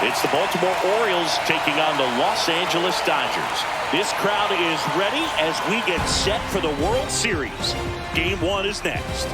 It's the Baltimore Orioles taking on the Los Angeles Dodgers. This crowd is ready as we get set for the World Series. Game 1 is next.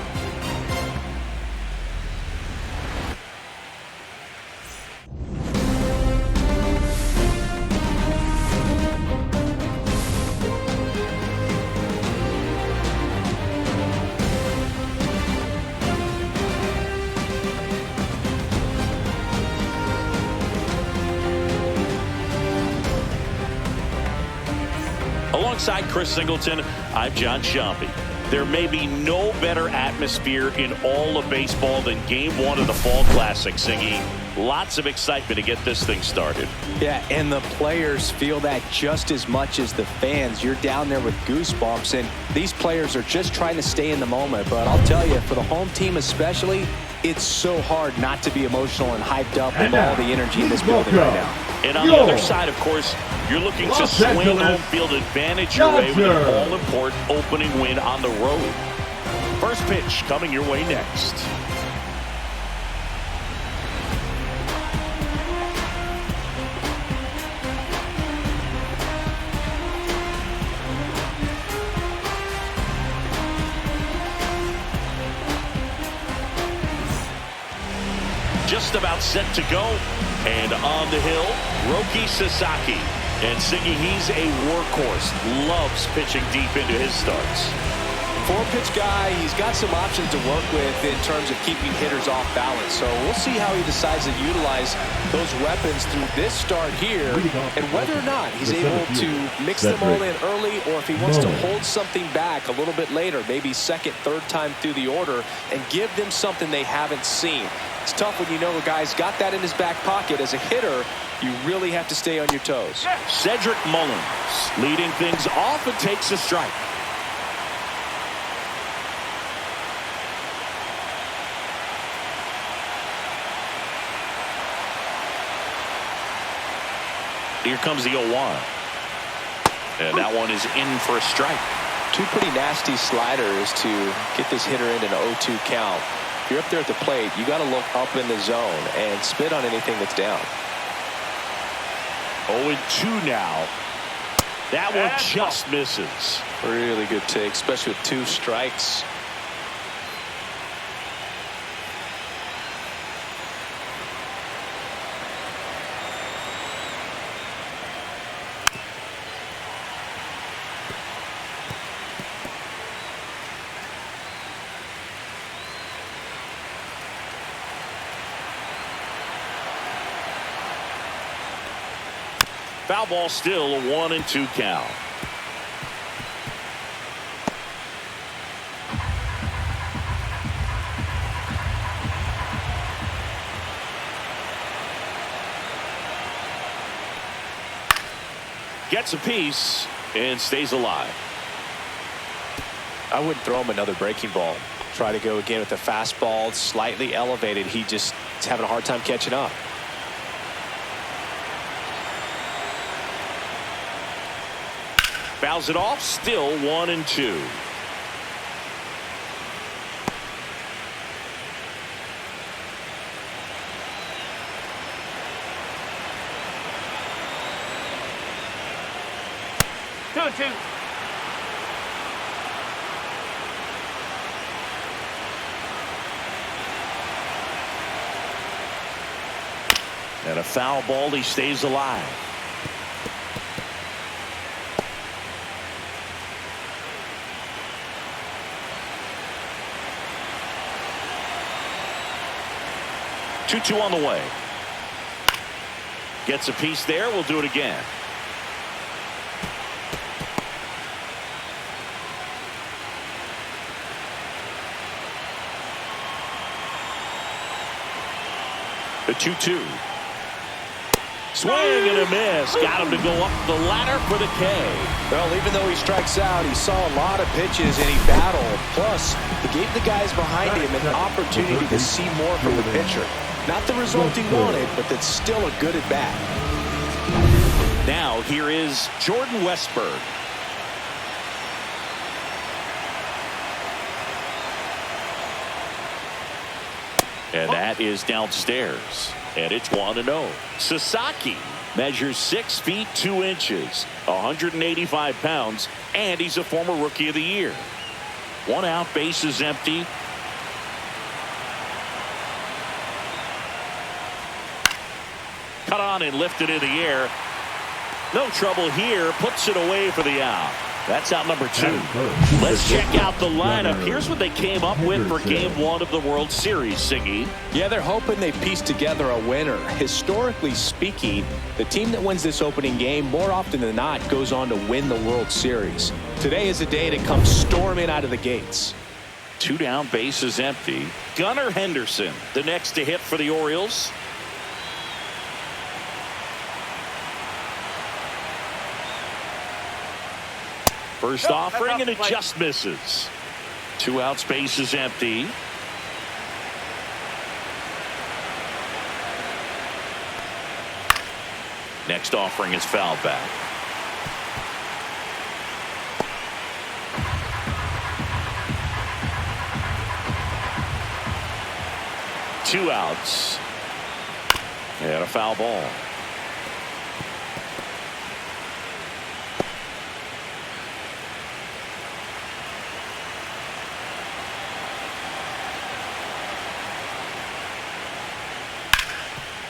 Alongside Chris Singleton, I'm John Sciambi. There may be no better atmosphere in all of baseball than Game 1 of the Fall Classic, Singy. Lots of excitement to get this thing started. Yeah, and the players feel that just as much as the fans. You're down there with goosebumps, and these players are just trying to stay in the moment. But I'll tell you, for the home team especially, it's so hard not to be emotional and hyped up with all the energy in this building right now. And on the other side, of course, you're looking to swing home field advantage your way with an all-important opening win on the road. First pitch coming your way next. Just about set to go. And on the hill, Roki Sasaki. And Siggy, he's a workhorse. Loves pitching deep into his starts. Four-pitch guy, he's got some options to work with in terms of keeping hitters off balance. So we'll see how he decides to utilize those weapons through this start here, and whether or not he's able to mix them all in early, or if he wants to hold something back a little bit later, maybe second, third time through the order, and give them something they haven't seen. It's tough when you know a guy's got that in his back pocket. As a hitter, you really have to stay on your toes. Cedric Mullins leading things off and takes a strike. Here comes the 0-1. And that one is in for a strike. Two pretty nasty sliders to get this hitter into an 0-2 count. If you're up there at the plate, you got to look up in the zone and spit on anything that's down. 0-2 now. That one just misses. Really good take, especially with two strikes. Foul ball, still a 1-2 count. Gets a piece and stays alive. I wouldn't throw him another breaking ball. Try to go again with the fastball, slightly elevated. He just is having a hard time catching up. Fouls it off, still 1-2. Two. And a foul ball, he stays alive. Two on the way. Gets a piece there. We'll do it again. The 2-2. Swing and a miss. Got him to go up the ladder for the K. Well, even though he strikes out, he saw a lot of pitches and he battled. Plus, he gave the guys behind him an opportunity to see more from the pitcher. Not the result he wanted, but that's still a good at bat. Now here is Jordan Westburg. And that is downstairs. And it's 1-0. Sasaki measures 6 feet 2 inches, 185 pounds, and he's a former Rookie of the Year. 1 out, base is empty. Cut on and lifted in the air. No trouble here. Puts it away for the out. That's out number 2. Let's check out the lineup. Here's what they came up with for Game 1 of the World Series, Singy. Yeah, they're hoping they piece together a winner. Historically speaking, the team that wins this opening game more often than not goes on to win the World Series. Today is a day to come storming out of the gates. 2 down, base is empty. Gunnar Henderson, the next to hit for the Orioles. First offering, and it just misses. 2 outs, base is empty. Next offering is foul back. Two outs. And a foul ball.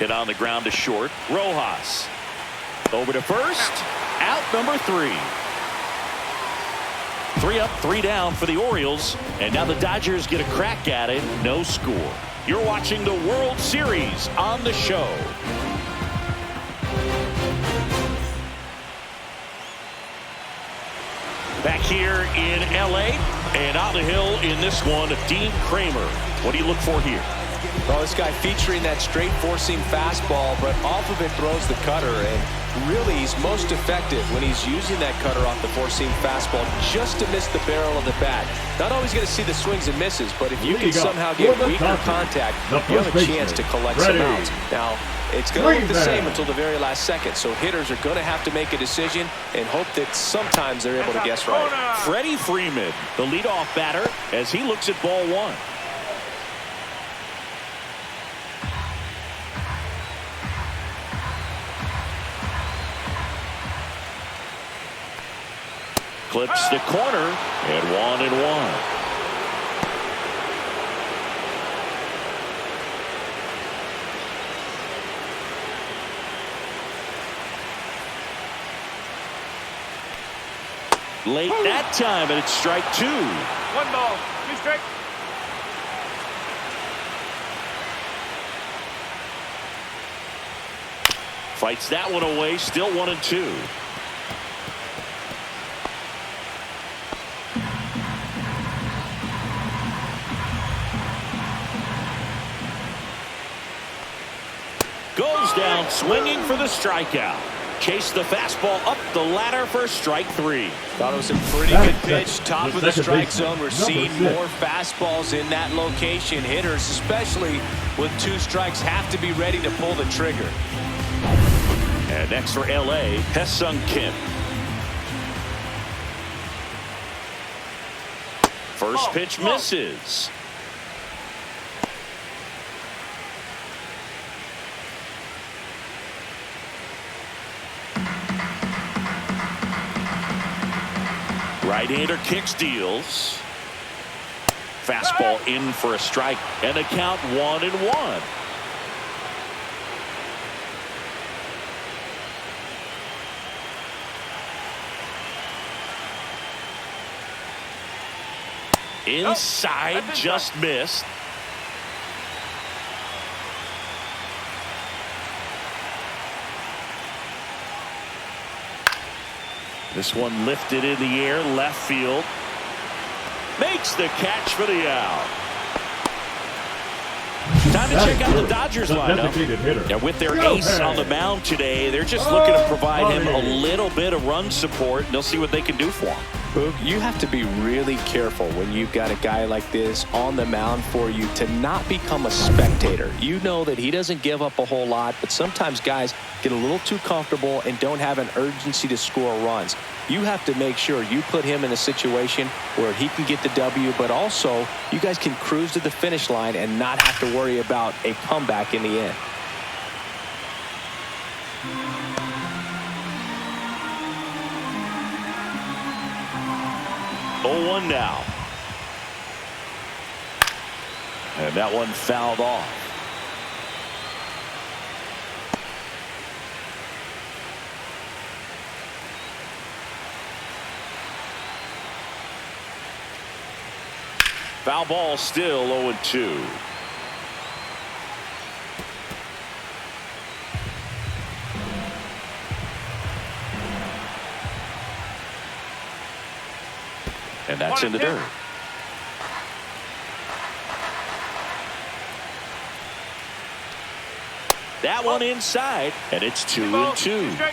Hit on the ground to short. Rojas over to first. Out number 3. 3 up, 3 down for the Orioles. And now the Dodgers get a crack at it. No score. You're watching the World Series on the show. Back here in LA, and on the hill in this one, Dean Kremer. What do you look for here? Well, this guy featuring that straight four-seam fastball, but off of it throws the cutter, and really he's most effective when he's using that cutter off the four-seam fastball just to miss the barrel of the bat. Not always going to see the swings and misses, but if you can somehow get weaker contact, you have a chance to collect some outs. Now, it's going to look the same until the very last second, so hitters are going to have to make a decision and hope that sometimes they're able to guess right. Freddie Freeman, the leadoff batter, as he looks at ball 1. Clips the corner, and 1-1. Late that time, and it's strike 2. 1 ball, 2 strikes. Fights that one away, still 1-2. Goes down swinging for the strikeout. Chase the fastball up the ladder for strike 3. Thought it was a pretty good pitch. Top of the strike zone. We're seeing more fastballs in that location. Hitters, especially with 2 strikes, have to be ready to pull the trigger. And next for LA, Hesung Kim. First pitch misses. Right-hander kicks, deals. Fastball in for a strike, and a count 1-1. Inside, just missed. This one lifted in the air, left field. Makes the catch for the out. Time to check out the Dodgers lineup. Yeah, with their ace on the mound today, they're just looking to provide him a little bit of run support, and they'll see what they can do for him. Boog, you have to be really careful when you've got a guy like this on the mound for you to not become a spectator. You know that he doesn't give up a whole lot, but sometimes guys get a little too comfortable and don't have an urgency to score runs. You have to make sure you put him in a situation where he can get the W, but also you guys can cruise to the finish line and not have to worry about a comeback in the end. 0-1 now. And that one fouled off. Foul ball, still 0-2. And that's in the dirt. That one inside, and it's 2-2.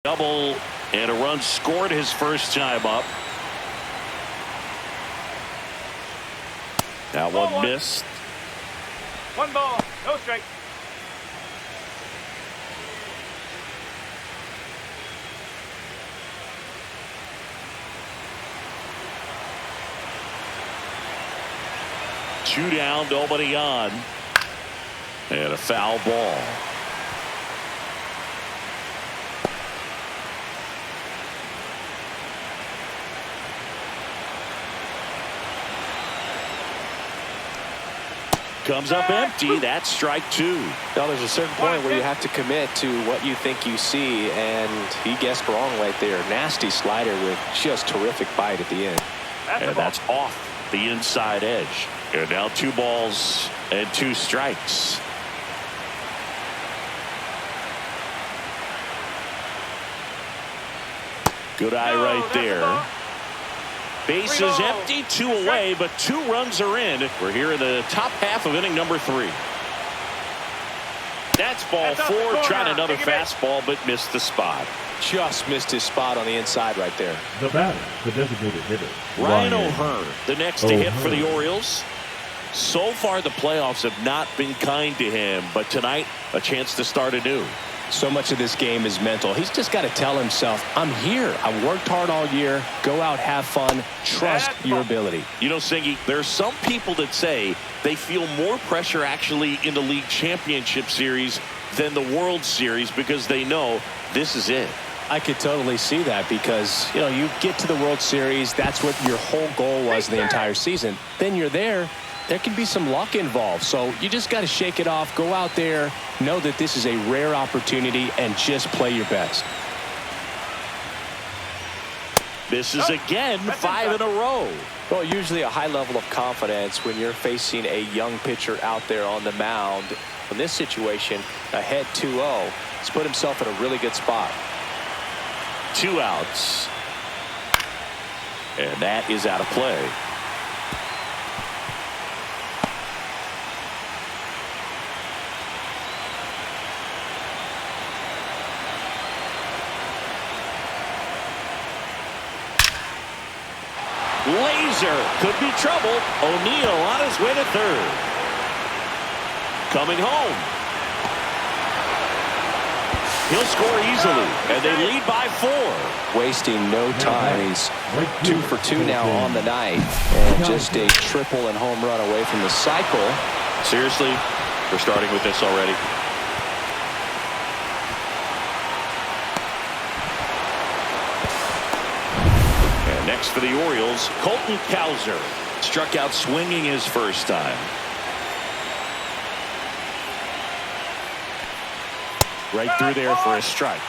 Double and a run scored his first time up. That one missed. 1 ball, no strike. Two down, nobody on. And a foul ball. Comes up empty. That's strike 2. Now there's a certain point where you have to commit to what you think you see, and he guessed wrong right there. Nasty slider with just terrific bite at the end. And that's off the inside edge. And now 2 balls and 2 strikes. Good eye right there. Base is empty, 2 away, but 2 runs are in. We're here in the top half of inning number 3. That's ball 4, trying another fastball, but missed the spot. Just missed his spot on the inside right there. The batter, the designated hitter, Ryan O'Hearn, the next to hit for the Orioles. So far, the playoffs have not been kind to him, but tonight, a chance to start anew. So much of this game is mental. He's just got to tell himself, I'm here. I worked hard all year. Go out, have fun. Trust your ability. You know, Singy, there are some people that say they feel more pressure actually in the league championship series than the World Series because they know this is it. I could totally see that because, you know, you get to the World Series. That's what your whole goal was the entire season. Then you're there. There can be some luck involved. So you just got to shake it off. Go out there. Know that this is a rare opportunity and just play your best. This is again 5 in a row. Well, usually a high level of confidence when you're facing a young pitcher out there on the mound. In this situation, ahead 2-0. He's put himself in a really good spot. 2 outs. And that is out of play. Laser could be trouble. O'Neill on his way to third. Coming home. He'll score easily, and they lead by 4. Wasting no time. He's 2 for 2 now on the night, and just a triple and home run away from the cycle. Seriously, we're starting with this already. Next for the Orioles, Colton Cowser. Struck out swinging his first time. Right through there for a strike.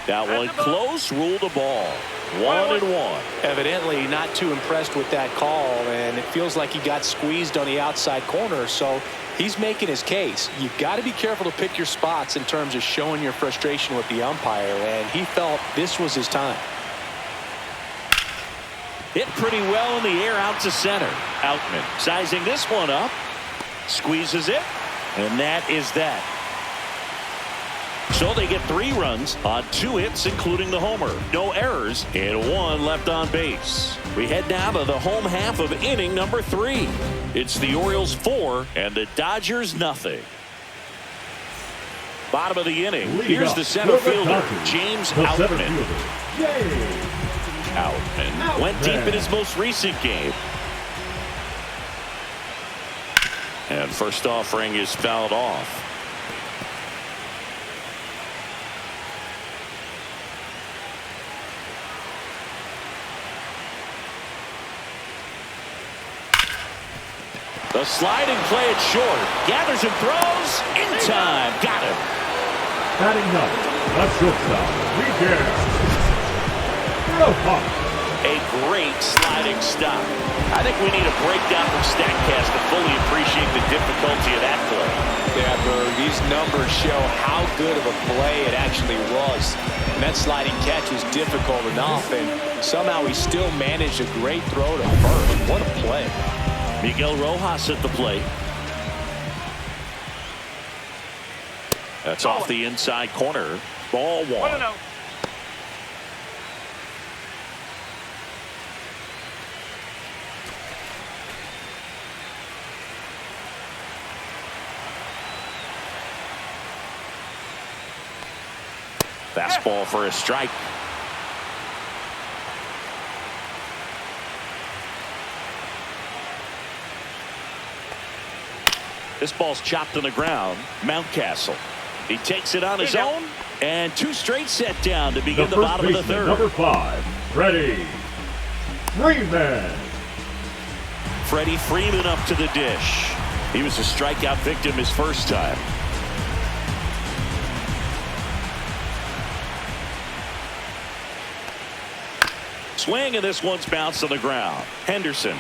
That one close, ruled a ball. 1-1. Evidently not too impressed with that call, and it feels like he got squeezed on the outside corner, so he's making his case. You've got to be careful to pick your spots in terms of showing your frustration with the umpire, and he felt this was his time. Hit pretty well in the air out to center. Outman sizing this one up. Squeezes it, and that is that. So they get 3 runs on 2 hits, including the homer. No errors, and 1 left on base. We head now to the home half of inning number 3. It's the Orioles 4 and the Dodgers nothing. Bottom of the inning. Here's the center fielder, James Outman. Outman went deep in his most recent game. And first offering is fouled off. The sliding play it short. Gathers and throws. In time. Got him. Batting up, a shortstop, Roki Sasaki. A great sliding stop. I think we need a breakdown from StatCast to fully appreciate the difficulty of that play. Yeah, Berg, these numbers show how good of a play it actually was. And that sliding catch was difficult enough, and somehow he still managed a great throw to first. What a play. Miguel Rojas at the plate. That's off the inside corner. Ball 1. 1-0. Fastball for a strike. This ball's chopped on the ground. Mountcastle. He takes it on his own. And 2 straight set down to begin the bottom of the 3rd. Number 5, Freddie Freeman. Freddie Freeman up to the dish. He was a strikeout victim his first time. Swing, and this one's bounced on the ground. Henderson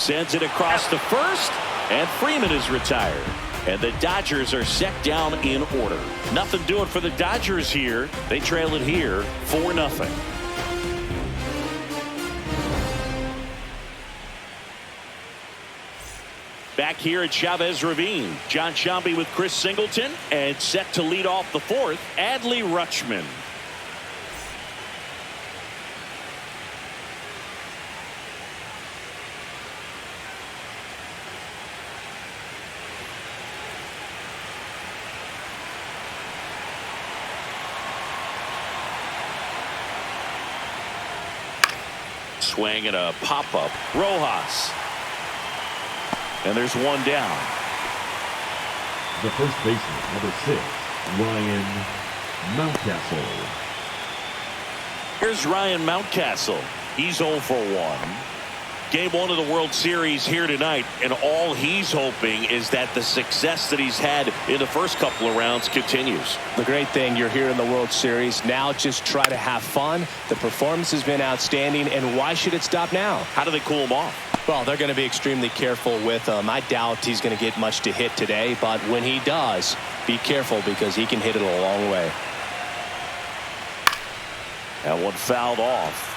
sends it across to first, and Freeman is retired. And the Dodgers are set down in order. Nothing doing for the Dodgers here. They trail it here 4-0. Back here at Chavez Ravine, John Sciambi with Chris Singleton, and set to lead off the 4th, Adley Rutschman. Swing and a pop-up. Rojas. And there's one down. The first baseman, number 6, Ryan Mountcastle. Here's Ryan Mountcastle. He's 0 for 1. Game 1 of the World Series here tonight, and all he's hoping is that the success that he's had in the first couple of rounds continues. The great thing, you're here in the World Series. Now just try to have fun. The performance has been outstanding, and why should it stop now? How do they cool him off? Well, they're going to be extremely careful with him. I doubt he's going to get much to hit today, but when he does, be careful because he can hit it a long way. That one fouled off.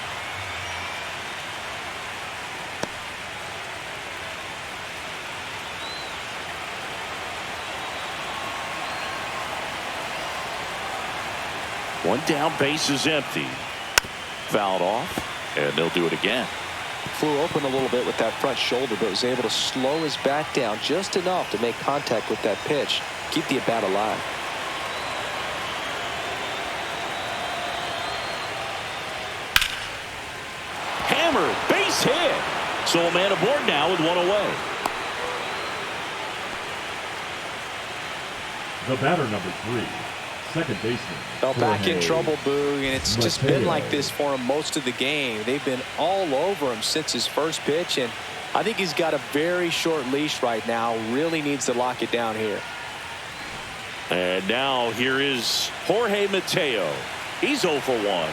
One down, base is empty. Fouled off, and they'll do it again. Flew open a little bit with that front shoulder, but was able to slow his back down just enough to make contact with that pitch, keep the at-bat alive. Hammer, base hit. So a man aboard now with one away. The batter, number 3, second baseman. Well, back in Jorge trouble, Boog, and it's just been Mateo. like this for him most of the game. They've been all over him since his first pitch, and I think he's got a very short leash right now. Really needs to lock it down here. And now here is Jorge Mateo. He's 0 for 1.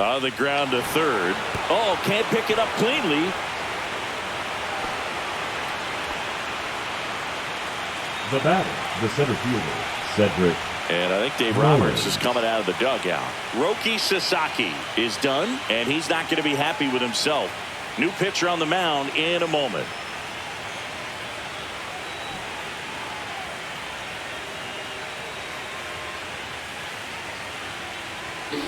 On the ground to third. Oh, can't pick it up cleanly. The batter, the center fielder, Cedric. And I think Dave Roberts is coming out of the dugout. Roki Sasaki is done, and he's not going to be happy with himself. New pitcher on the mound in a moment.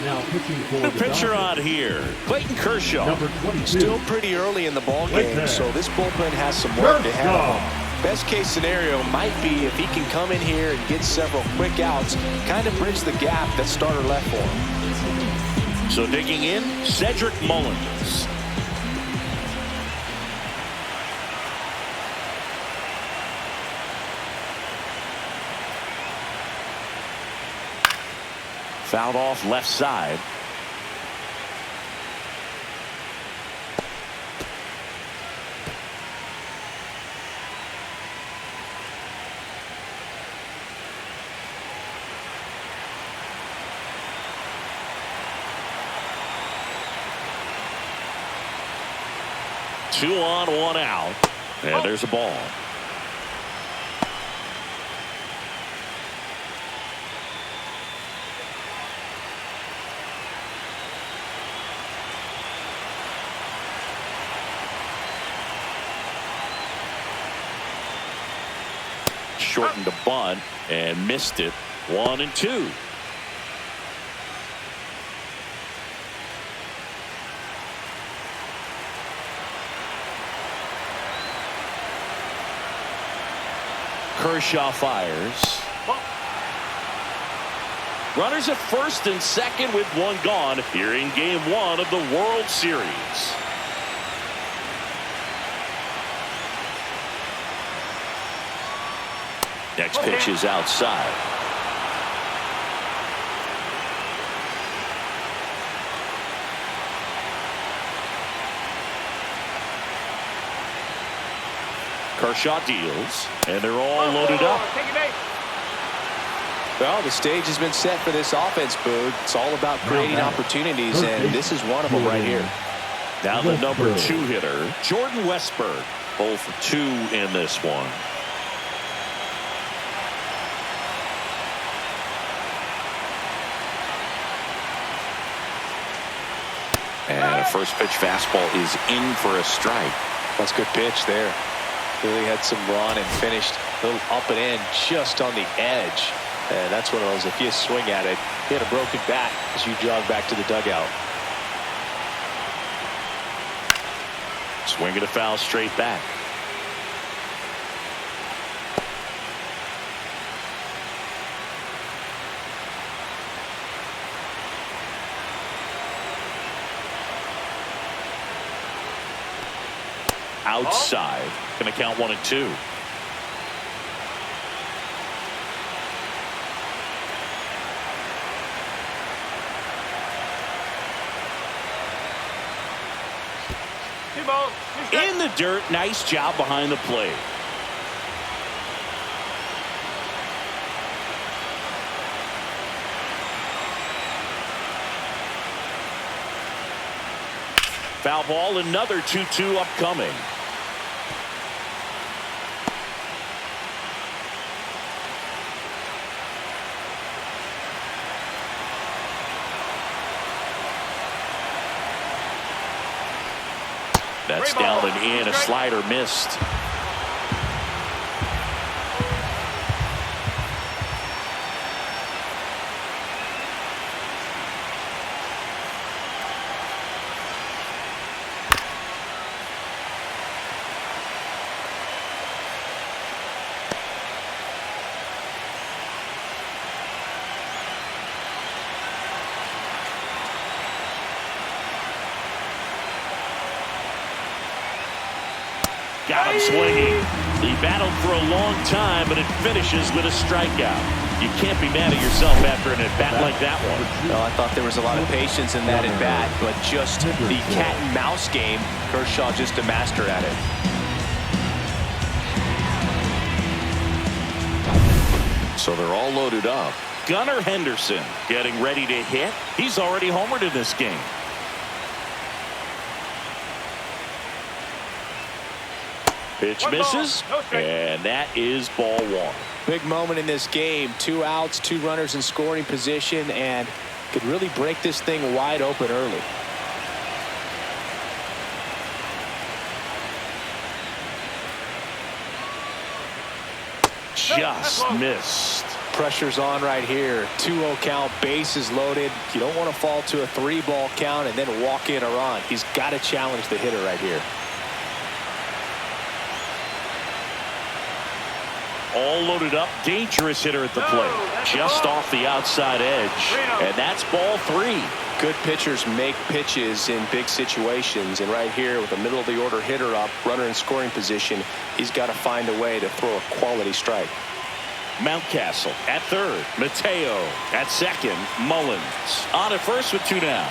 Now pitching for New the pitcher Dodgers, on here, Clayton Kershaw. number 22. Still pretty early in the ball game, Right so this bullpen has some work ahead of Kershaw. him. Best case scenario might be if he can come in here and get several quick outs, kind of bridge the gap that starter left for him. So digging in, Cedric Mullins. Fouled off left side. 2 on, 1 out. And there's a ball. Shortened a bunt and missed it. 1-2. Kershaw fires. Runners at first and second with 1 gone here in game 1 of the World Series. Next pitch is outside. Kershaw deals, and they're all loaded up. Well, the stage has been set for this offense, Boog. It's all about creating opportunities, and this is one of them right here. Now the number 2 hitter, Jordan Westburg. 0 for 2 in this one. And a first pitch fastball is in for a strike. That's a good pitch there. Really had some run and finished a little up and in just on the edge. And that's one of those, if you swing at it, hit a broken bat as you jog back to the dugout. Swing and a foul straight back. Outside. Going to count 1-2. In the dirt. Nice job behind the plate. Foul ball. Another 2-2 upcoming. That's down and in. A slider missed. Got him swinging. He battled for a long time, but it finishes with a strikeout. You can't be mad at yourself after an at-bat like that one. No, I thought there was a lot of patience in that at-bat, but just the cat and mouse game, Kershaw just a master at it. So they're all loaded up. Gunnar Henderson getting ready to hit. He's already homered in this game. Pitch misses, and that is ball 1. Big moment in this game. 2 outs, 2 runners in scoring position, and could really break this thing wide open early. Just missed. Pressure's on right here. 2-0 count, bases loaded. You don't want to fall to a 3-ball count and then walk in a run. He's got to challenge the hitter right here. All loaded up. Dangerous hitter at the plate. Just off the outside edge. And that's ball 3. Good pitchers make pitches in big situations. And right here with a middle of the order hitter up, runner in scoring position, he's got to find a way to throw a quality strike. Mountcastle at third. Mateo at second. Mullins on at first with 2 down.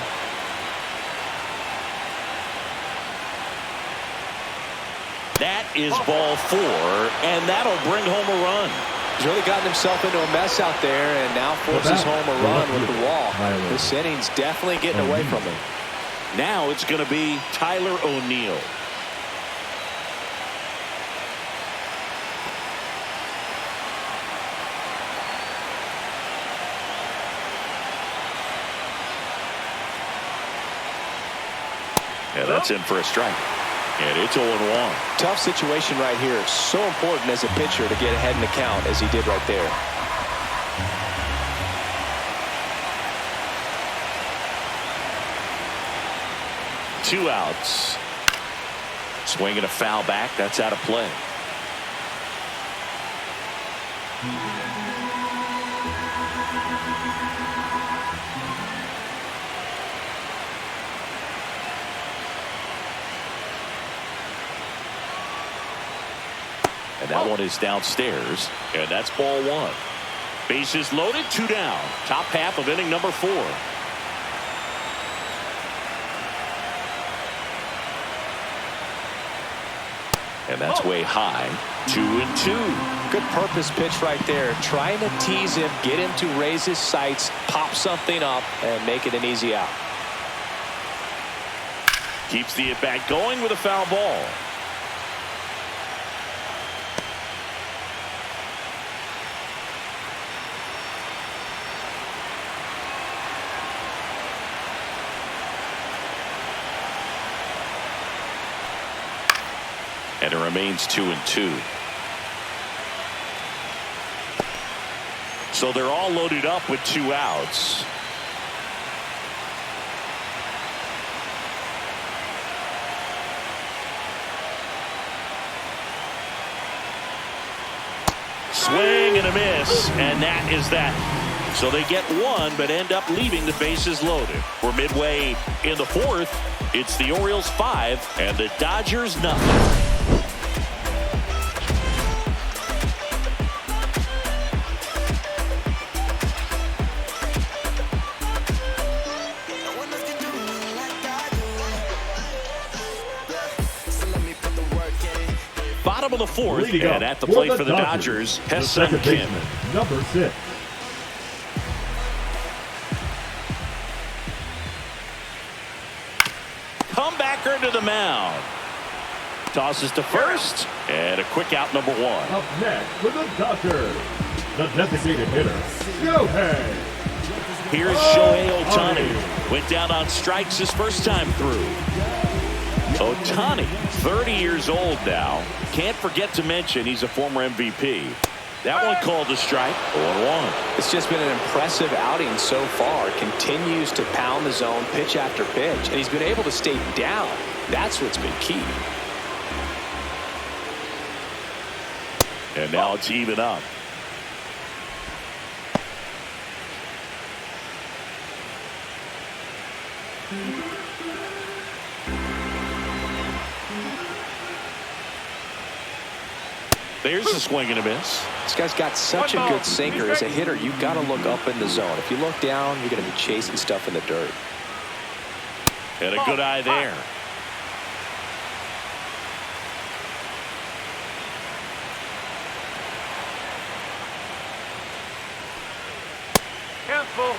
That is ball 4, and that'll bring home a run. He's really gotten himself into a mess out there and now forces home a run with the wall. This inning's definitely getting away from him. Now it's going to be Tyler O'Neill. Yeah, that's in for a strike. And it's 0-1. Tough situation right here. So important as a pitcher to get ahead in the count as he did right there. Two outs. Swinging a foul back. That's out of play. And that one is downstairs. And that's ball one. Bases loaded, 2 down. Top half of inning number 4. And that's way high. 2-2. Good purpose pitch right there. Trying to tease him, get him to raise his sights, pop something up, and make it an easy out. Keeps the at-bat going with a foul ball. And it remains 2-2. So they're all loaded up with 2 outs. Swing and a miss, and that is that. So they get 1, but end up leaving the bases loaded. We're midway in the 4th. It's the Orioles 5 and the Dodgers nothing. Bottom of the 4th, and at the plate for the Dodgers, Hesson Kim. Number 6. Comebacker to the mound. Tosses to first, and a quick out, number 1. Up next for the Dodgers, the designated hitter, Shohei. Here's Shohei Ohtani. Went down on strikes his first time through. Ohtani, 30 years old now. Can't forget to mention he's a former MVP. That one called a strike. 0-1. It's just been an impressive outing so far. Continues to pound the zone pitch after pitch, and he's been able to stay down. That's what's been key. And now it's even up. There's a swing and a miss. This guy's got such a good sinker. As a hitter, you've got to look up in the zone. If you look down, you're going to be chasing stuff in the dirt. And a good eye there. Careful.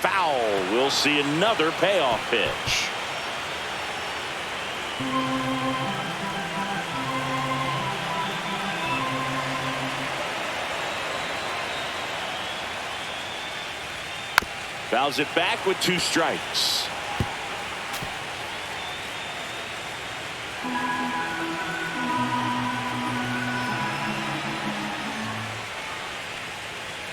Foul. We'll see another payoff pitch. Fouls it back with 2 strikes.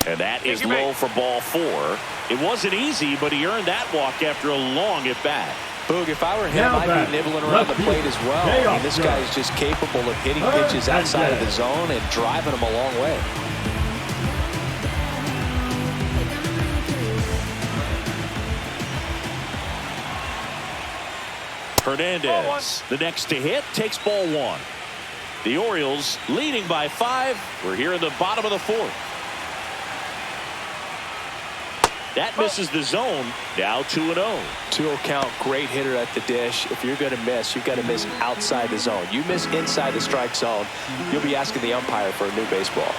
And that is low for ball 4. It wasn't easy, but he earned that walk after a long at bat. Boog, if I were him, I'd be nibbling around the plate as well. I mean, this guy is just capable of hitting pitches outside of the zone and driving them a long way. Hernandez, the next to hit, takes ball 1. The Orioles leading by 5. We're here in the bottom of the 4th. That misses the zone. Now 2-0. 2-0 count. Great hitter at the dish. If you're going to miss, you've got to miss outside the zone. You miss inside the strike zone, you'll be asking the umpire for a new baseball.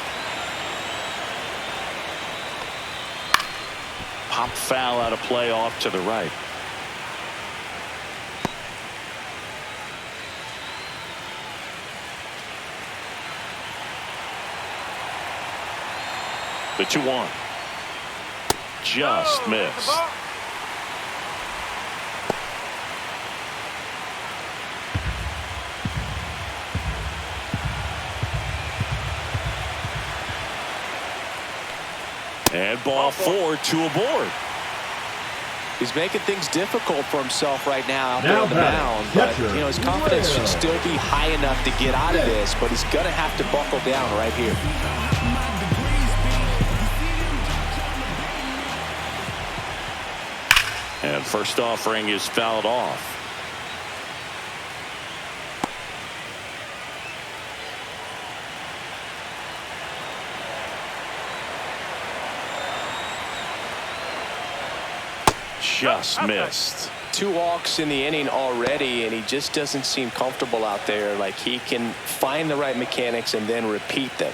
Pop foul out of play off to the right. The 2-1. Just missed. And ball 4, 2 aboard. He's making things difficult for himself right now out there on the mound. But, you know, his confidence should still be high enough to get out of this, but he's going to have to buckle down right here. And first offering is fouled off. Just missed. 2 walks in the inning already, and he just doesn't seem comfortable out there. Like he can find the right mechanics and then repeat them.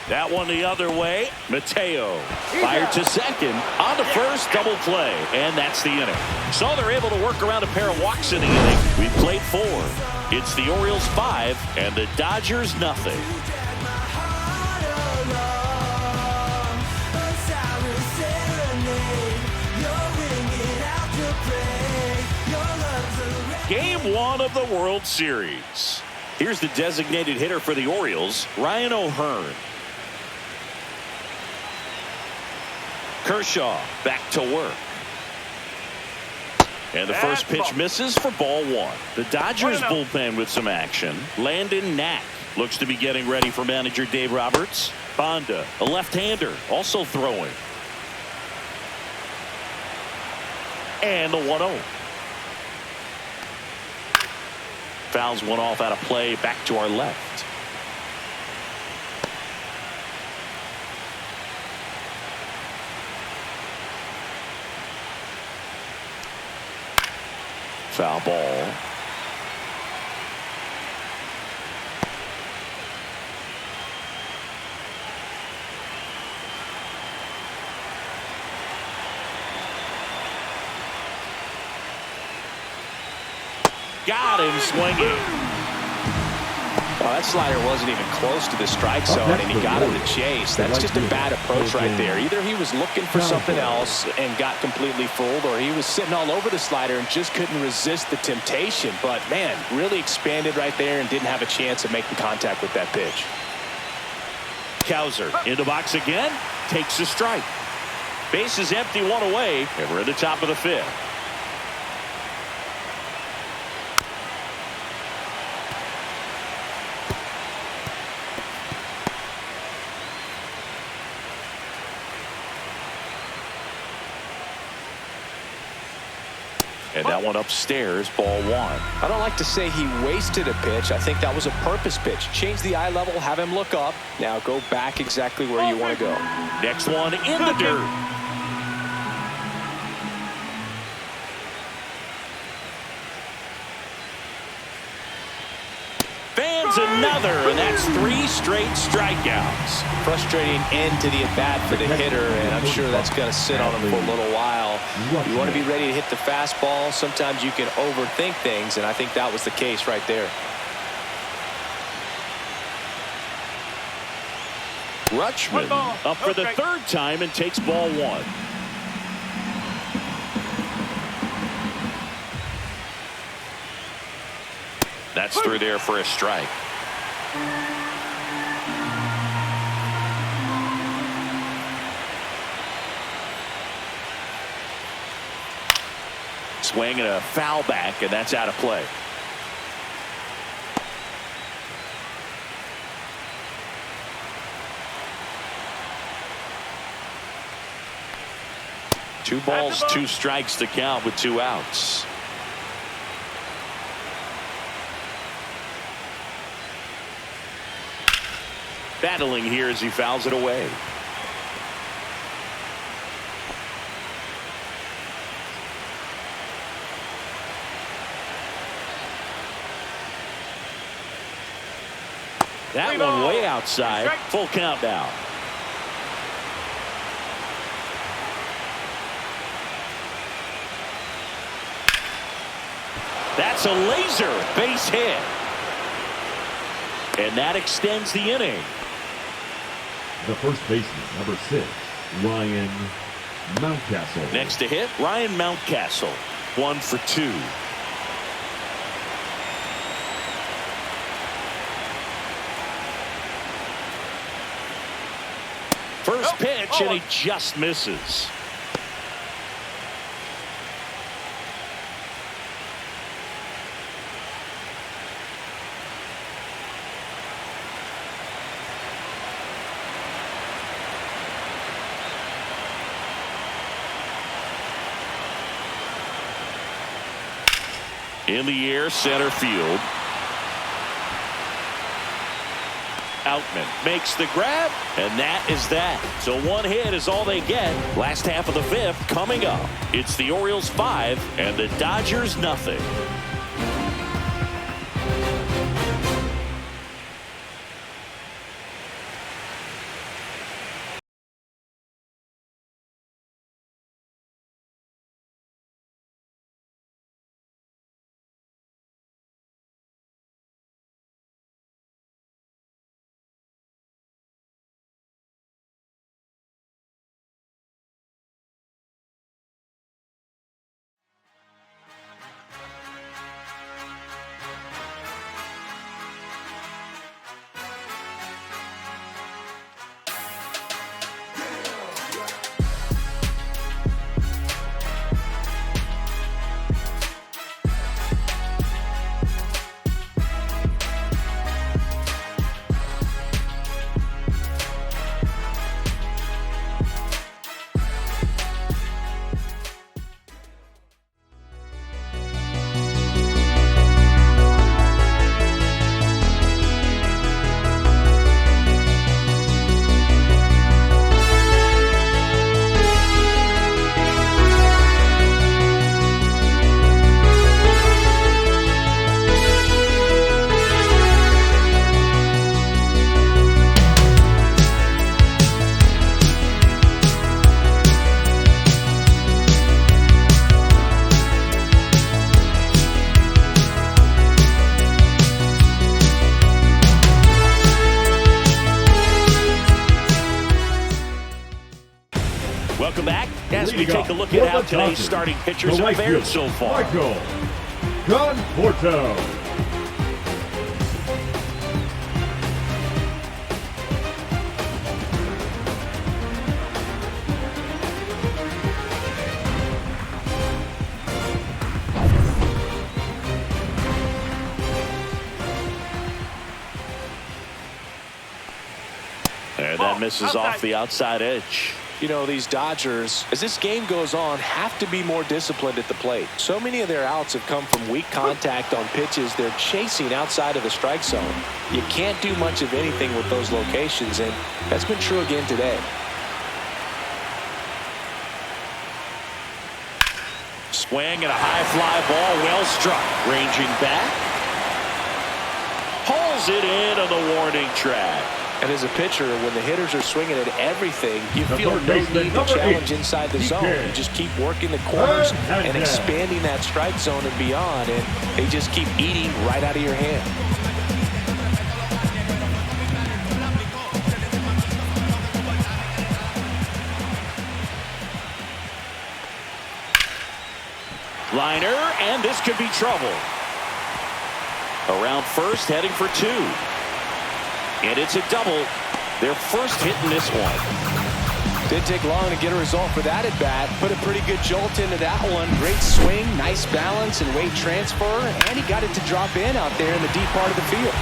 That one the other way. Mateo fired to second. On to first, double play. And that's the inning. So they're able to work around a pair of walks in the inning. We played 4. It's the Orioles 5 and the Dodgers nothing. Game 1 of the World Series. Here's the designated hitter for the Orioles, Ryan O'Hearn. Kershaw back to work. And the first pitch misses for ball 1. The Dodgers bullpen with some action. Landon Knack looks to be getting ready for manager Dave Roberts. Bonda, a left-hander, also throwing. And the 1-0. Fouls one off out of play, back to our left. Foul ball. Got him swinging. Oh, that slider wasn't even close to the strike zone, and he got him to chase. That's just a bad approach right there. Either he was looking for something else and got completely fooled, or he was sitting all over the slider and just couldn't resist the temptation. But, man, really expanded right there and didn't have a chance of making contact with that pitch. Cowser in the box again. Takes a strike. Base is empty, 1 away, and we're at the top of the 5th. And that one upstairs, ball 1. I don't like to say he wasted a pitch. I think that was a purpose pitch. Change the eye level, have him look up. Now go back exactly where you want to go. Next one in the dirt. Fans another, and that's 3 straight strikeouts. Frustrating end to the at-bat for the hitter, and I'm sure that's going to sit on him for a little while. You want to be ready to hit the fastball. Sometimes you can overthink things, and I think that was the case right there. Rutschman up for the 3rd time and takes ball 1. That's through there for a strike. Swing and a foul back, and that's out of play. Two balls, 2 strikes to count with 2 outs. Battling here as he fouls it away. That one way outside. Full count now. That's a laser base hit. And that extends the inning. The first baseman, number 6, Ryan Mountcastle. Next to hit, Ryan Mountcastle. 1 for 2. First pitch, and he just misses. In the air, center field. Outman makes the grab, and that is that. So 1 hit is all they get. Last half of the 5th coming up. It's the Orioles 5 and the Dodgers nothing. Welcome back as we take a look at how today's starting pitchers have fared so far. Michael Conforto. And that misses off the outside edge. You know, these Dodgers, as this game goes on, have to be more disciplined at the plate. So many of their outs have come from weak contact on pitches they're chasing outside of the strike zone. You can't do much of anything with those locations, and that's been true again today. Swing and a high fly ball, well struck. Ranging back. Pulls it in on the warning track. And as a pitcher, when the hitters are swinging at everything, you feel no need to challenge inside the zone. You just keep working the corners and expanding that strike zone and beyond, and they just keep eating right out of your hand. Liner, and this could be trouble. Around first, heading for 2. And it's a double. Their first hit in this one. Didn't take long to get a result for that at bat. Put a pretty good jolt into that one. Great swing, nice balance and weight transfer. And he got it to drop in out there in the deep part of the field.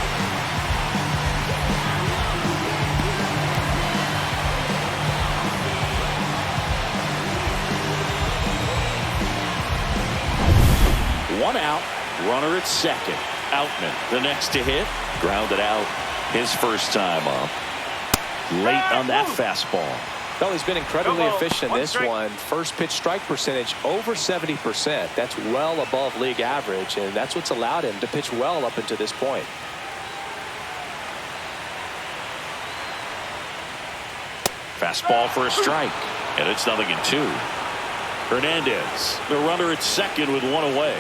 One out, runner at second. Outman, the next to hit. Grounded out. His first time up. Late on that fastball. Well, he's been incredibly efficient in this one. First pitch strike percentage over 70%. That's well above league average, and that's what's allowed him to pitch well up until this point. Fastball for a strike, and it's 0-2. Hernandez, the runner at second with 1 away.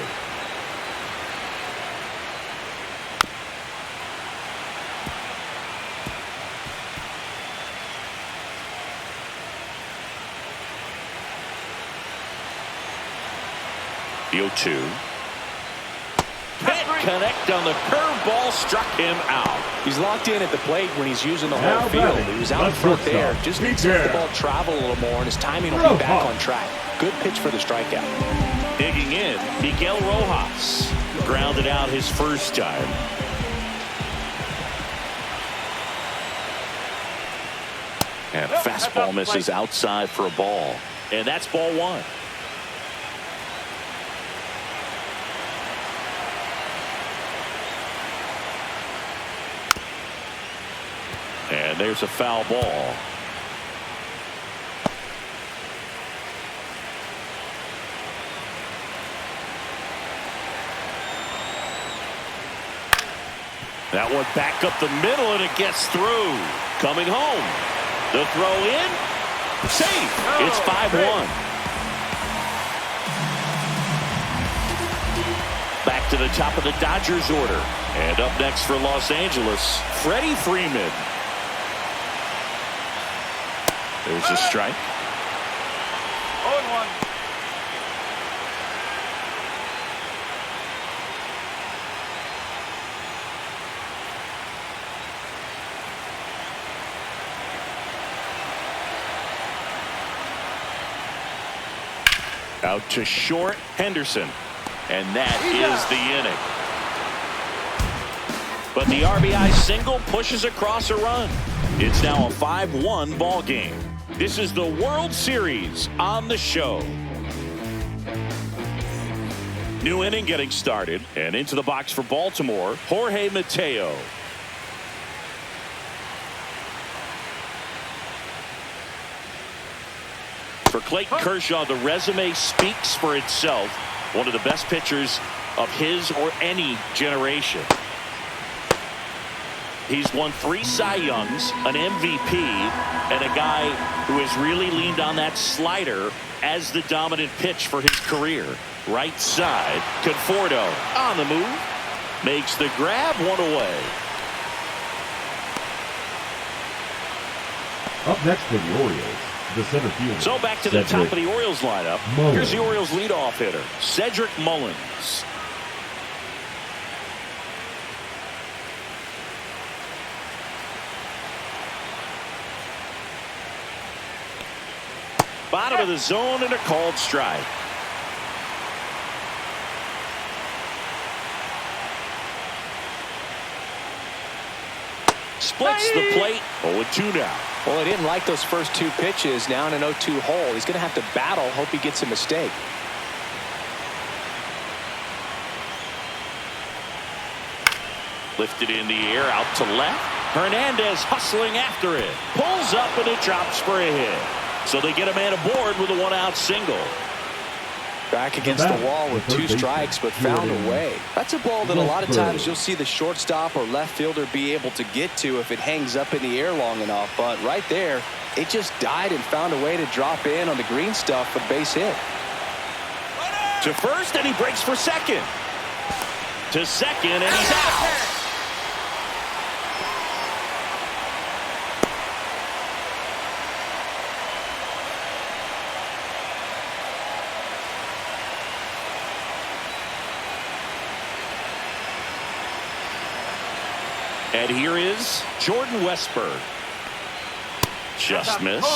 The 0-2. Can't connect on the curveball, struck him out. He's locked in at the plate when he's using the Now whole field. batting, He was out in front there. Just needs to let the ball travel a little more, and his timing will be back on track. Good pitch for the strikeout. Digging in, Miguel Rojas. Grounded out his first time. And fastball misses outside for a ball. And that's ball one. And there's a foul ball. That one back up the middle, and it gets through. Coming home. The throw in. Safe. It's 5-1. Back to the top of the Dodgers order. And up next for Los Angeles, Freddie Freeman. There's a strike. 0-1. Out to short, Henderson. And that is the inning. But the RBI single pushes across a run. It's now a 5-1 ball game. This is the World Series on the show. New inning getting started, and into the box for Baltimore, Jorge Mateo. For Clayton Kershaw, the resume speaks for itself. One of the best pitchers of his or any generation. He's won 3 Cy Youngs, an MVP, and a guy who has really leaned on that slider as the dominant pitch for his career. Right side, Conforto on the move, makes the grab, one away. Up next for the Orioles, the center fielder. So back to the top of the Orioles lineup. Here's the Orioles leadoff hitter, Cedric Mullins. Bottom of the zone and a called strike. Splits the plate. 0-2 now. Well, he didn't like those first 2 pitches. Now in an 0-2 hole. He's going to have to battle. Hope he gets a mistake. Lifted in the air, out to left. Hernandez hustling after it. Pulls up and it drops for a hit. So they get a man aboard with a 1-out single. Back against the wall with 2 strikes, but found a way. That's a ball that a lot of times you'll see the shortstop or left fielder be able to get to if it hangs up in the air long enough. But right there, it just died and found a way to drop in on the green stuff for base hit. To first, and he breaks for second. To second, and he's out. And here is Jordan Westburg. Just missed.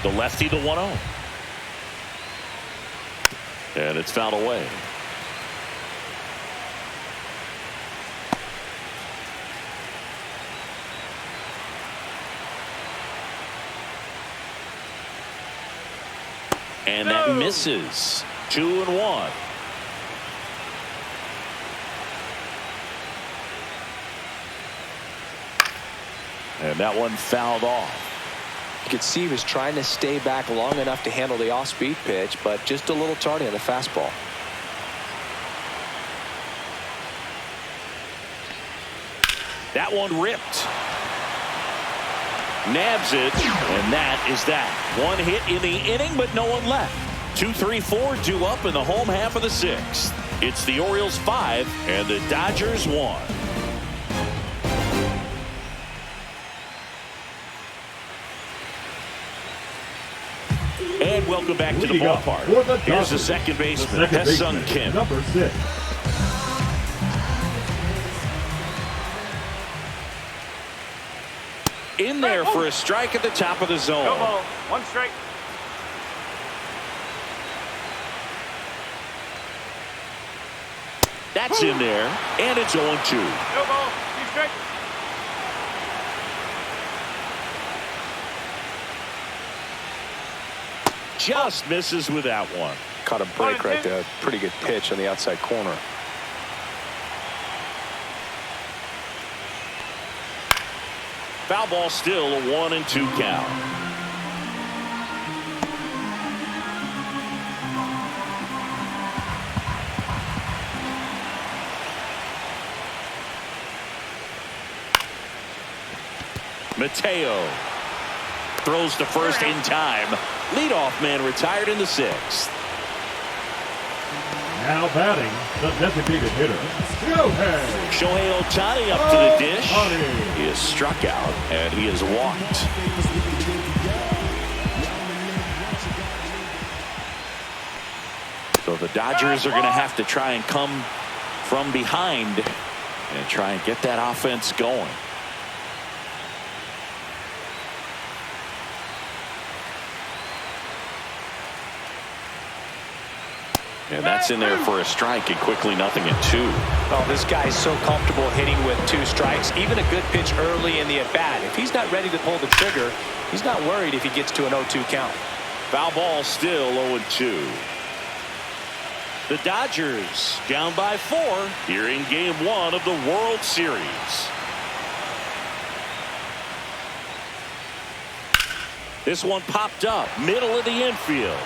The lefty, the 1-0. And it's fouled away. And that misses. 2-1. And that one fouled off. You could see he was trying to stay back long enough to handle the off-speed pitch, but just a little tardy on the fastball. That one ripped. Nabs it, and that is that. 1 hit in the inning, but no one left. 2-3-4 due up in the home half of the 6th. It's the Orioles 5 and the Dodgers 1. welcome back to the Leading up ballpark. for the Here's the Dodgers, second the baseman, second Hesung baseman, Kim. number 6. In there for a strike at the top of the zone. No ball. 1 strike. That's in there, and it's 0-2. No ball. 2 strike. Just misses with that one. Caught a break right there. Pretty good pitch on the outside corner. Foul ball, still a 1-2 count. Mateo throws to first in time. Leadoff man retired in the 6th. Now batting, the designated hitter, Shohei Ohtani up to the dish. He is struck out and he is walked. So the Dodgers are going to have to try and come from behind and try and get that offense going. And that's in there for a strike, and quickly 0-2. Oh, this guy's so comfortable hitting with 2 strikes. Even a good pitch early in the at-bat. If he's not ready to pull the trigger, he's not worried if he gets to an 0-2 count. Foul ball, still 0-2. The Dodgers down by 4 here in Game 1 of the World Series. This one popped up, middle of the infield.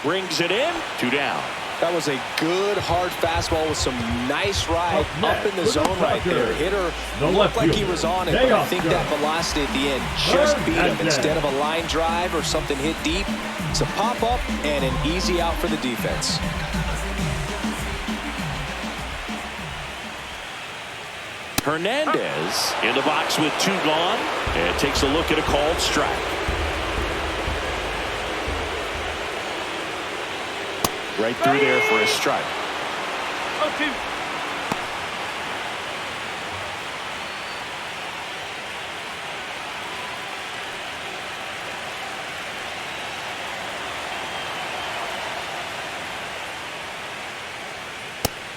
Brings it in, 2 down. That was a good hard fastball with some nice ride up in the zone right there. Hitter looked like he was on it, but I think that velocity at the end just beat him. Instead of a line drive or something hit deep, it's a pop up and an easy out for the defense. Hernandez in the box with 2 gone and takes a look at a called strike. Right through there for a strike. 0-2.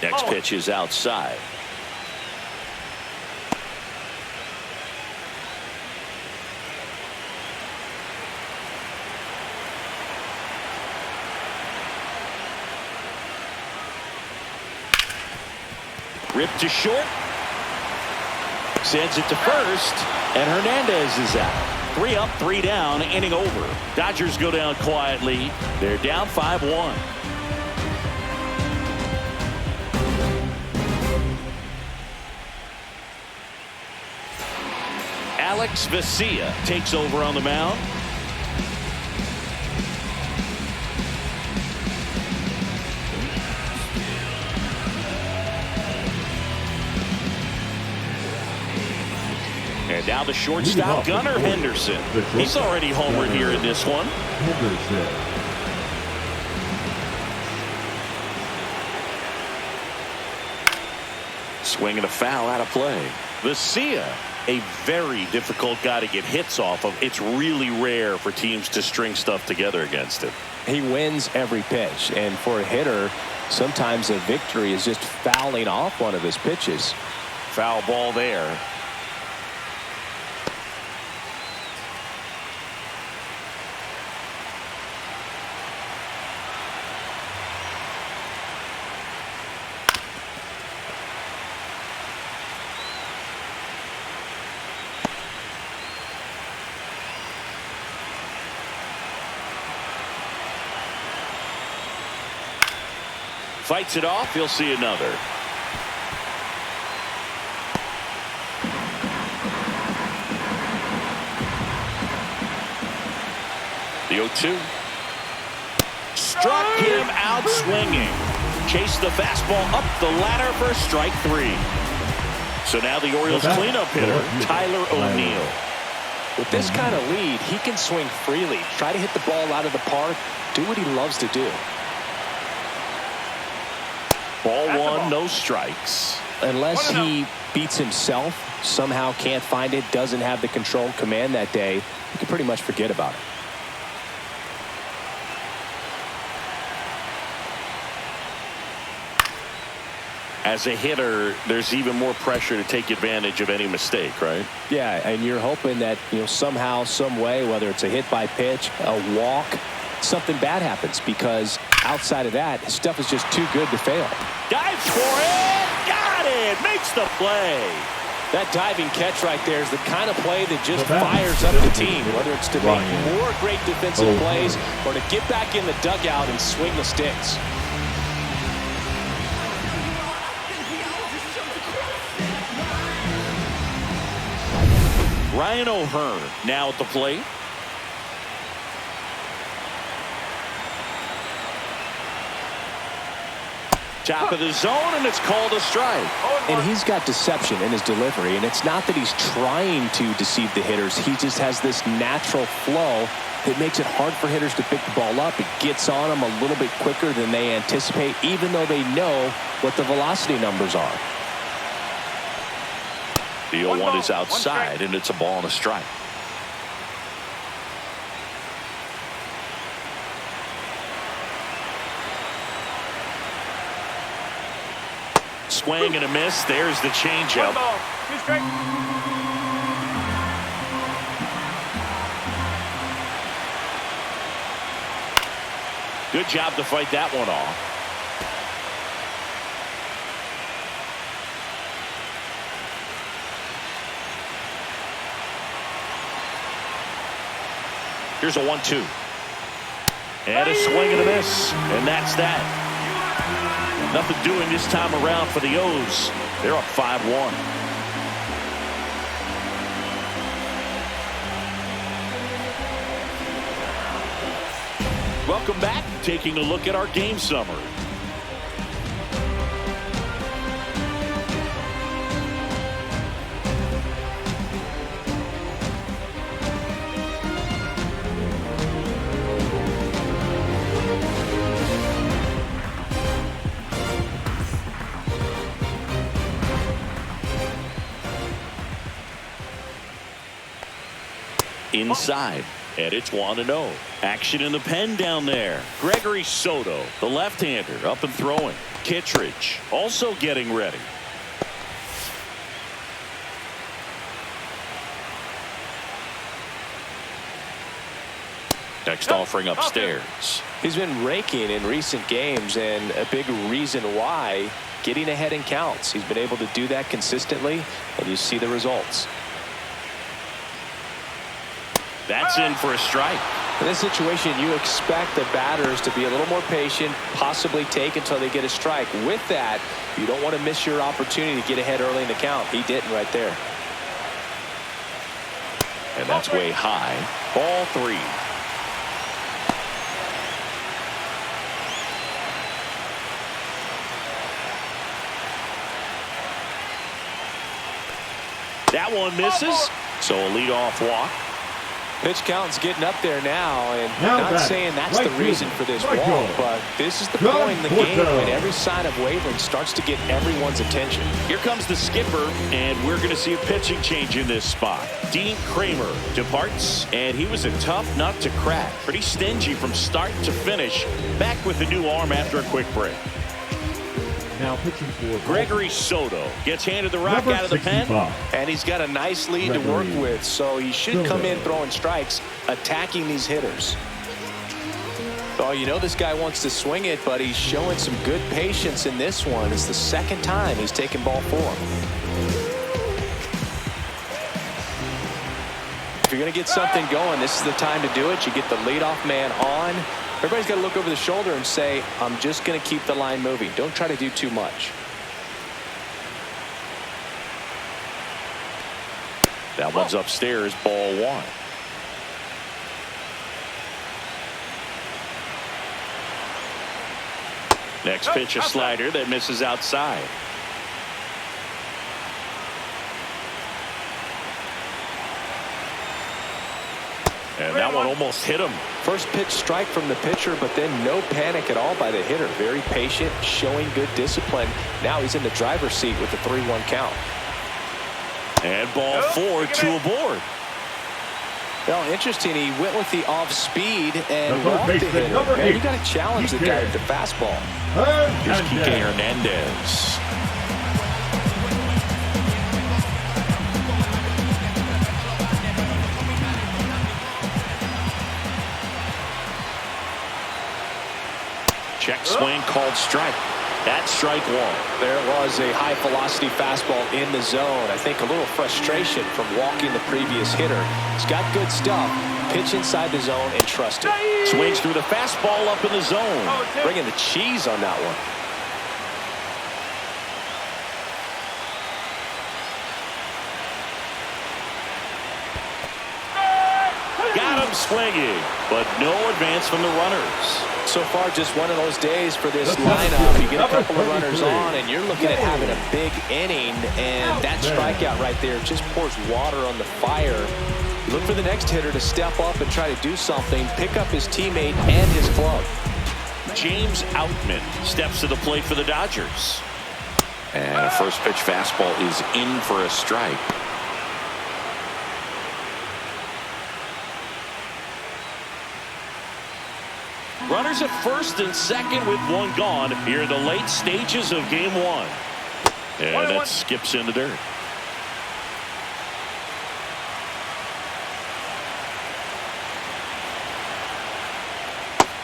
Next pitch is outside. Ripped to short. Sends it to first. And Hernandez is out. 3 up, 3 down, inning over. Dodgers go down quietly. They're down 5-1. Alex Vesia takes over on the mound. And now the shortstop, Gunnar Henderson. He's already homered here in this one. Swinging a foul out of play. Vesia, a very difficult guy to get hits off of. It's really rare for teams to string stuff together against him. He wins every pitch, and for a hitter, sometimes a victory is just fouling off one of his pitches. Foul ball there. Fights it off. He'll see another. The 0-2. Struck him out swinging. Chased the fastball up the ladder for strike 3. So now the Orioles cleanup hitter, Tyler O'Neill. With this kind of lead, he can swing freely, try to hit the ball out of the park, do what he loves to do. Ball one, no strikes. Unless he beats himself, somehow can't find it, doesn't have the controlled command that day, you can pretty much forget about it. As a hitter, there's even more pressure to take advantage of any mistake, right? Yeah, and you're hoping that, somehow, some way, whether it's a hit by pitch, a walk, something bad happens, because outside of that, stuff is just too good to fail. Dives for it, got it, makes the play. That diving catch right there is the kind of play that just fires up the team, whether it's to make more great defensive plays or to get back in the dugout and swing the sticks. Ryan O'Hearn now at the plate. Top of the zone, and it's called a strike. And he's got deception in his delivery, and it's not that he's trying to deceive the hitters. He just has this natural flow that makes it hard for hitters to pick the ball up. It gets on them a little bit quicker than they anticipate, even though they know what the velocity numbers are. The 0-1 is outside, and it's a ball and a strike. Swing and a miss. There's the changeup. 1 ball, 2 strikes. Good job to fight that one off. Here's a 1-2. And a swing and a miss. And that's that. Nothing doing this time around for the O's. They're up 5-1. Welcome back. Taking a look at our game summary. Inside, and it's 1-0. Action in the pen down there. Gregory Soto, the left-hander, up and throwing. Kittredge also getting ready. Next offering upstairs. He's been raking in recent games, and a big reason why, getting ahead in counts. He's been able to do that consistently, and you see the results. That's in for a strike. In this situation, you expect the batters to be a little more patient, possibly take until they get a strike. With that, you don't want to miss your opportunity to get ahead early in the count. He didn't right there. And that's way high. Ball 3. That one misses. So a leadoff walk. Pitch count's getting up there now, and not saying that's the reason for this walk, but this is the point in the game when every sign of wavering starts to get everyone's attention. Here comes the skipper, and we're going to see a pitching change in this spot. Dean Kremer departs, and he was a tough nut to crack. Pretty stingy from start to finish. Back with a new arm after a quick break. Now pitching for Gregory Soto gets handed the rock out of the pen. And he's got a nice lead to work with, so he should come in throwing strikes, attacking these hitters. Oh, you know this guy wants to swing it, but he's showing some good patience in this one. It's the second time he's taken ball 4. If you're going to get something going, this is the time to do it. You get the leadoff man on. Everybody's got to look over the shoulder and say, I'm just going to keep the line moving. Don't try to do too much. That one's upstairs, ball 1. Next pitch, a slider that misses outside. And that one almost hit him. First pitch strike from the pitcher, but then no panic at all by the hitter. Very patient, showing good discipline. Now he's in the driver's seat with the 3-1 count. And ball 4, 2 aboard. Well, interesting. He went with the off speed and walked the hitter. Man, you got to challenge the guy with the fastball. Here's Kike Hernandez. Check swing called strike. That's strike 1. There was a high velocity fastball in the zone. I think a little frustration from walking the previous hitter. He's got good stuff. Pitch inside the zone and trust it. Swings through the fastball up in the zone. Bringing the cheese on that one. Got him swinging, but no advance from the runners. So far, just one of those days for this lineup. You get a couple of runners on, and you're looking at having a big inning, and that strikeout right there just pours water on the fire. Look for the next hitter to step up and try to do something, pick up his teammate and his glove. James Outman steps to the plate for the Dodgers. And a first pitch fastball is in for a strike. Runners at first and second with one gone here in the late stages of game 1. And that skips in the dirt.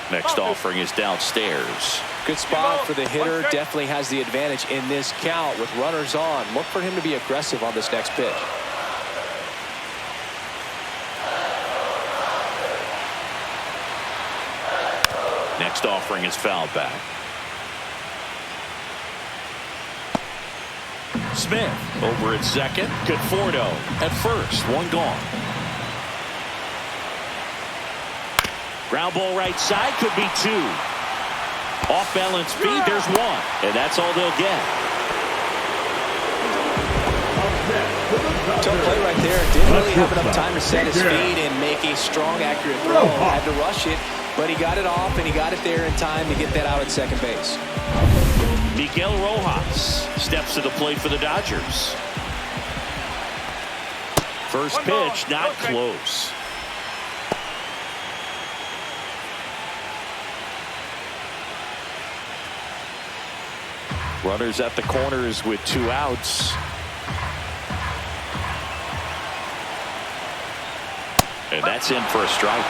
Next offering is downstairs. Good spot for the hitter. Definitely has the advantage in this count with runners on. Look for him to be aggressive on this next pitch. Next offering is fouled back. Smith over at second. Conforto at first. One gone. Ground ball right side. Could be 2. Off balance feed. There's 1. And that's all they'll get. Tough play right there. Didn't really have enough time to set his feet and make a strong, accurate throw. Had to rush it, but he got it off, and he got it there in time to get that out at second base. Miguel Rojas steps to the plate for the Dodgers. First pitch, not close. Runners at the corners with 2 outs. And that's in for a strike.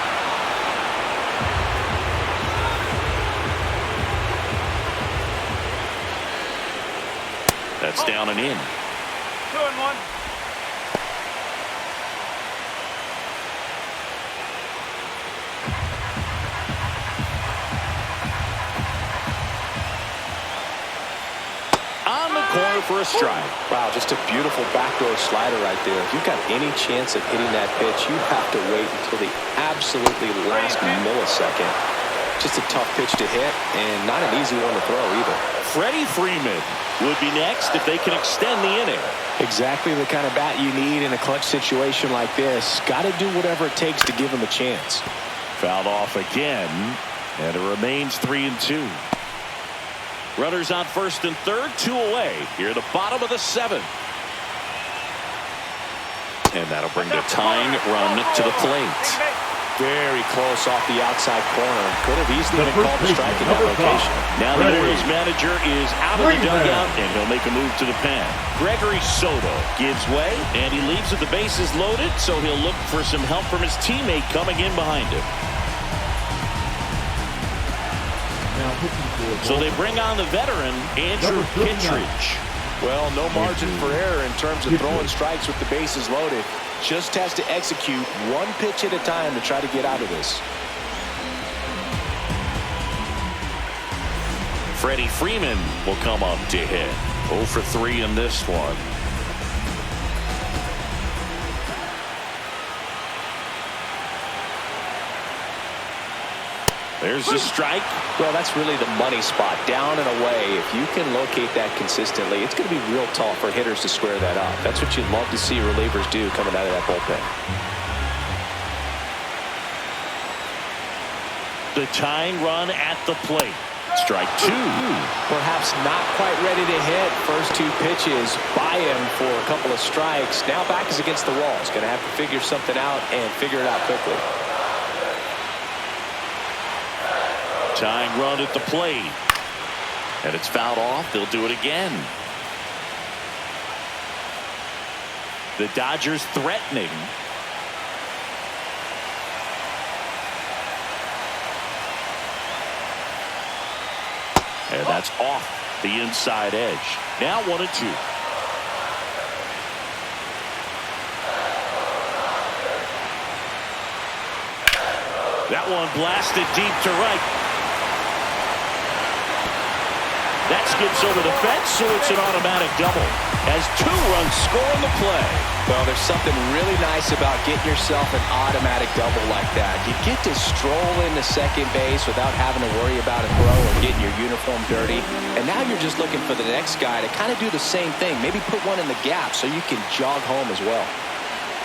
That's down and in. 2-1. On the corner for a strike. Wow, just a beautiful backdoor slider right there. If you've got any chance of hitting that pitch, you have to wait until the absolutely last millisecond. Just a tough pitch to hit, and not an easy one to throw either. Freddie Freeman would be next if they can extend the inning. Exactly the kind of bat you need in a clutch situation like this. Got to do whatever it takes to give him a chance. Fouled off again, and it remains 3-2. Runners on first and third, 2 away. Here at the bottom of the 7th. And that'll bring the tying run to the plate. Very close off the outside corner. Could have easily been called a strike in that location. Now the Orioles manager is out of the dugout, and he'll make a move to the pen. Gregory Soto gives way, and he leaves with the bases loaded, so he'll look for some help from his teammate coming in behind him. So they bring on the veteran, Andrew Kittredge. Well, no margin for error in terms of throwing strikes with the bases loaded. Just has to execute one pitch at a time to try to get out of this. Freddie Freeman will come up to hit. 0 for 3 in this one. There's the strike. Well, that's really the money spot, down and away. If you can locate that consistently, it's going to be real tough for hitters to square that up. That's what you'd love to see relievers do coming out of that bullpen. The tying run at the plate. Strike two. Perhaps not quite ready to hit. First two pitches by him for a couple of strikes. Now back is against the wall. He's going to have to figure something out and figure it out quickly. Tying run at the plate. And it's fouled off. They'll do it again. The Dodgers threatening. And that's off the inside edge. Now 1-2. That one blasted deep to right. That skips over the fence, so it's an automatic double. As 2 runs score on the play. Well, there's something really nice about getting yourself an automatic double like that. You get to stroll into second base without having to worry about a throw or getting your uniform dirty. And now you're just looking for the next guy to kind of do the same thing. Maybe put one in the gap so you can jog home as well.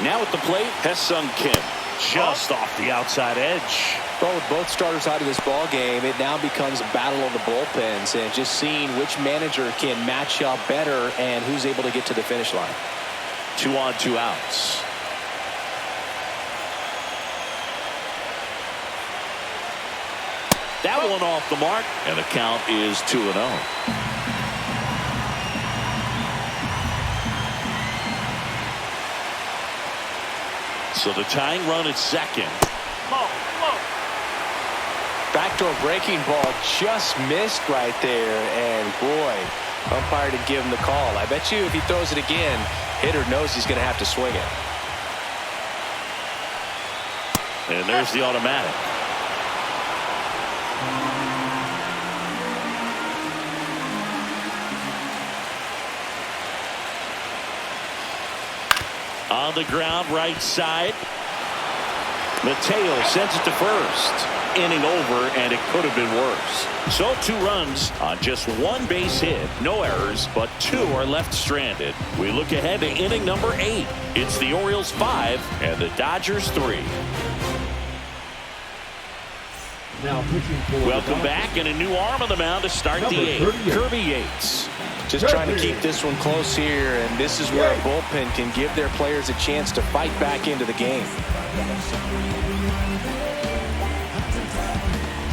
Now at the plate, Ha-Seong Kim. Just off the outside edge. Well, with both starters out of this ball game, it now becomes a battle of the bullpens and just seeing which manager can match up better and who's able to get to the finish line. 2 on, 2 outs. That one off the mark, and the count is 2-0. So the tying run at second. Backdoor breaking ball just missed right there, and boy, umpire didn't give him the call. I bet you if he throws it again, hitter knows he's going to have to swing it. And there's the automatic. On the ground, right side. Mateo sends it to first. Inning over, and it could have been worse. So 2 runs on just 1 base hit. No errors, but 2 are left stranded. We look ahead to inning number 8. It's the Orioles 5 and the Dodgers 3. Now pitching for Welcome back, and a new arm on the mound to start the 8th. Kirby Yates. Just trying to keep this one close here, and this is where a bullpen can give their players a chance to fight back into the game.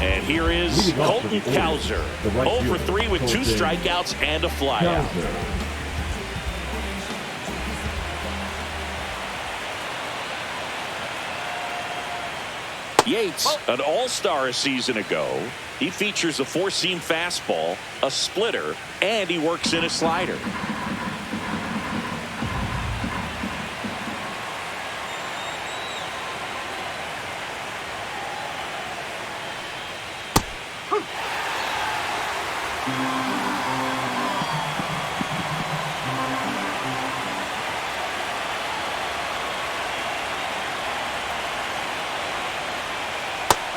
And here is Colton Cowser. 0 for 3 with 2 strikeouts and a flyout. Yates, an all-star a season ago. He features a 4-seam fastball, a splitter, and he works in a slider.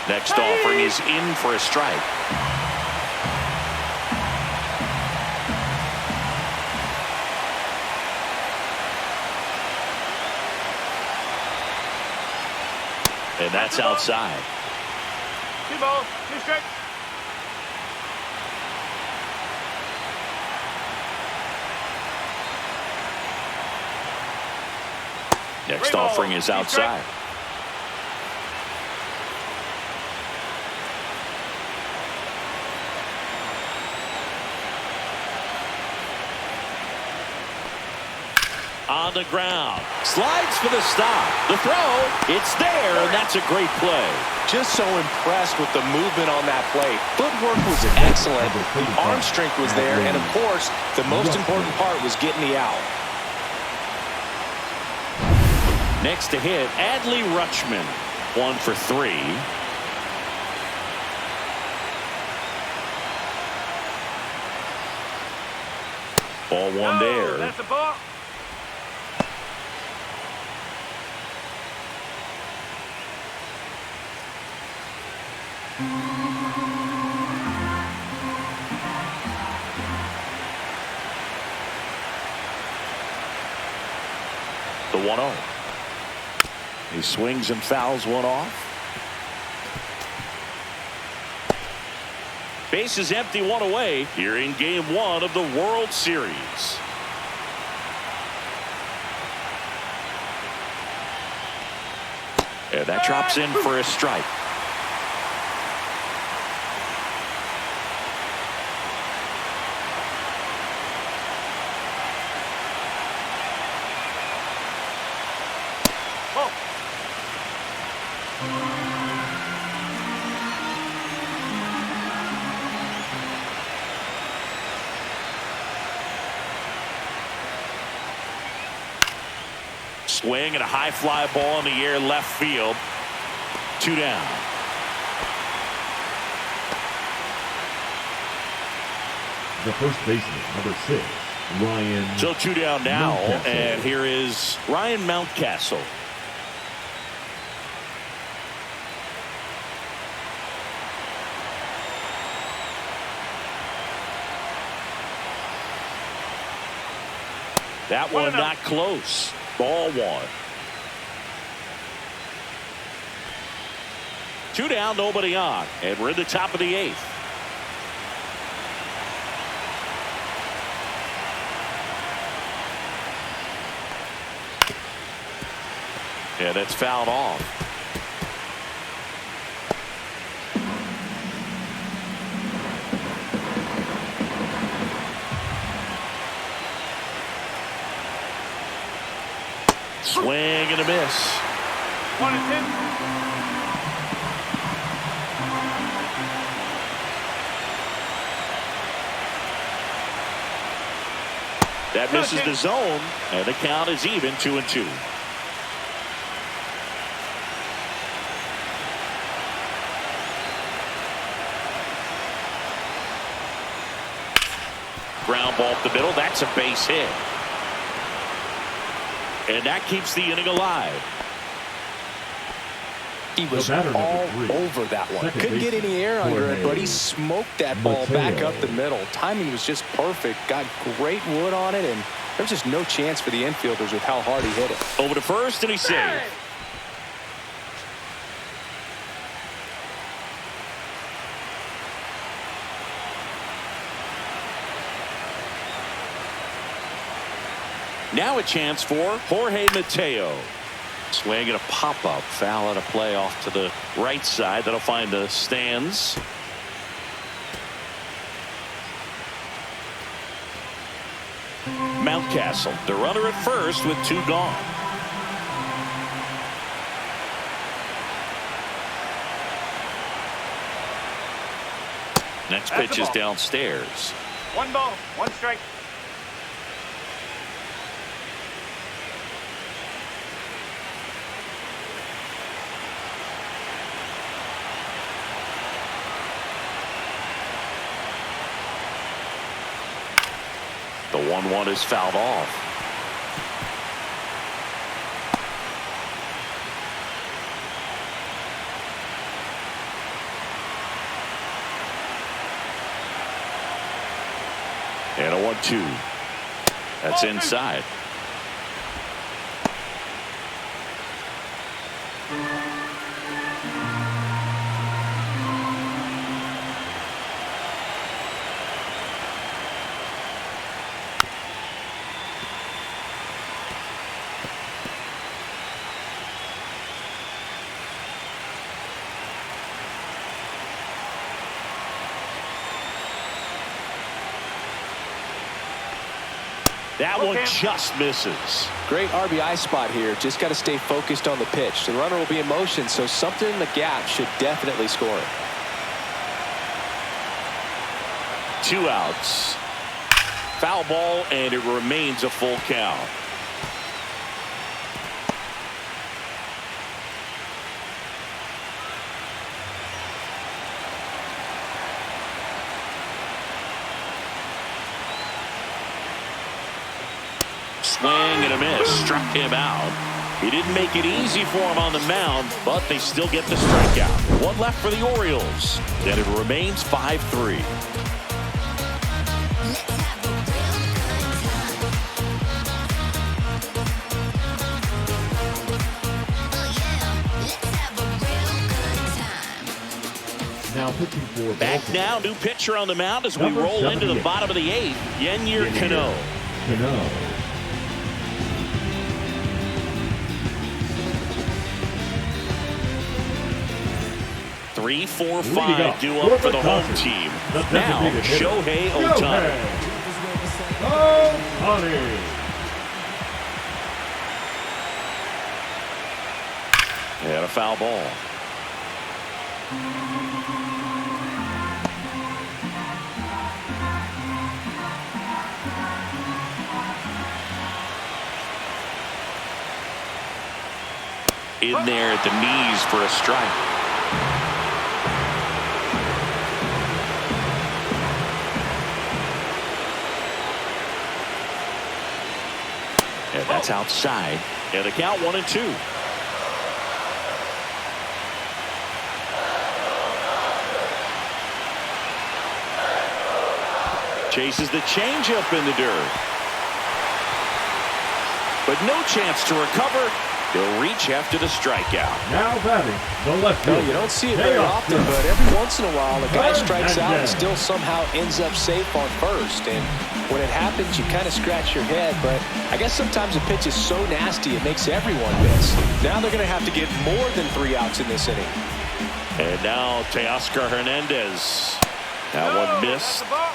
Next offering is in for a strike. And that's outside. 2 balls, 2 strikes. Next offering is outside. On the ground. Slides for the stop. The throw. It's there, and that's a great play. Just so impressed with the movement on that play. Footwork was excellent. Arm strength was there. And, of course, the most important part was getting the out. Next to hit, Adley Rutschman. 1 for 3. Ball 1 there. That's a ball. The 1-0. He swings and fouls one off. Base is empty, one away here in Game 1 of the World Series. And that drops in for a strike. Swing and a high fly ball in the air left field. 2 down. The first baseman, number 6, Ryan. So 2 down now, Mountcastle. and here is Ryan Mountcastle. That one not close. Ball 1. 2 down, nobody on, and we're in the top of the 8th. And it's fouled off. Swing and a miss. 1-2. That misses the zone, and the count is even 2-2. Ground ball up the middle. That's a base hit. And that keeps the inning alive. He was all over that one. Couldn't get any air under it, but he smoked that ball back up the middle. Timing was just perfect. Got great wood on it, and there's just no chance for the infielders with how hard he hit it. Over to first, and he saved. Now a chance for Jorge Mateo. Swing and a pop-up. Foul out of play off to the right side. That'll find the stands. Mountcastle, the runner at first with 2 gone. Next pitch is downstairs. 1 ball, 1 strike. The 1-1 is fouled off. And a 1-2. That's inside. That one just misses. Great RBI spot here. Just got to stay focused on the pitch. The runner will be in motion, so something in the gap should definitely score it. 2 outs. Foul ball, and it remains a full count. Swing and a miss. Struck him out. He didn't make it easy for him on the mound, but they still get the strikeout. 1 left for the Orioles, and it remains 5-3. Now pitching for Back Baltimore. now, new pitcher on the mound as we Number roll into the 78. bottom of the 8th. Yennier Cano. Cano. 3, 4, Leading 5 up due up for the home Dodgers, team. the Now, designated hitter, Shohei Ohtani. Ohtani. And a foul ball. In there at the knees for a strike. And that's outside. And the count 1-2. Chases the changeup in the dirt. But no chance to recover. He'll reach after the strikeout. Now batting the left No, fielder. you don't see it very often, but every once in a while, a guy strikes out and still somehow ends up safe on first. And when it happens, you kind of scratch your head. But I guess sometimes a pitch is so nasty, it makes everyone miss. Now they're going to have to get more than 3 outs in this inning. And now Teoscar Hernandez. That one missed. That's the ball.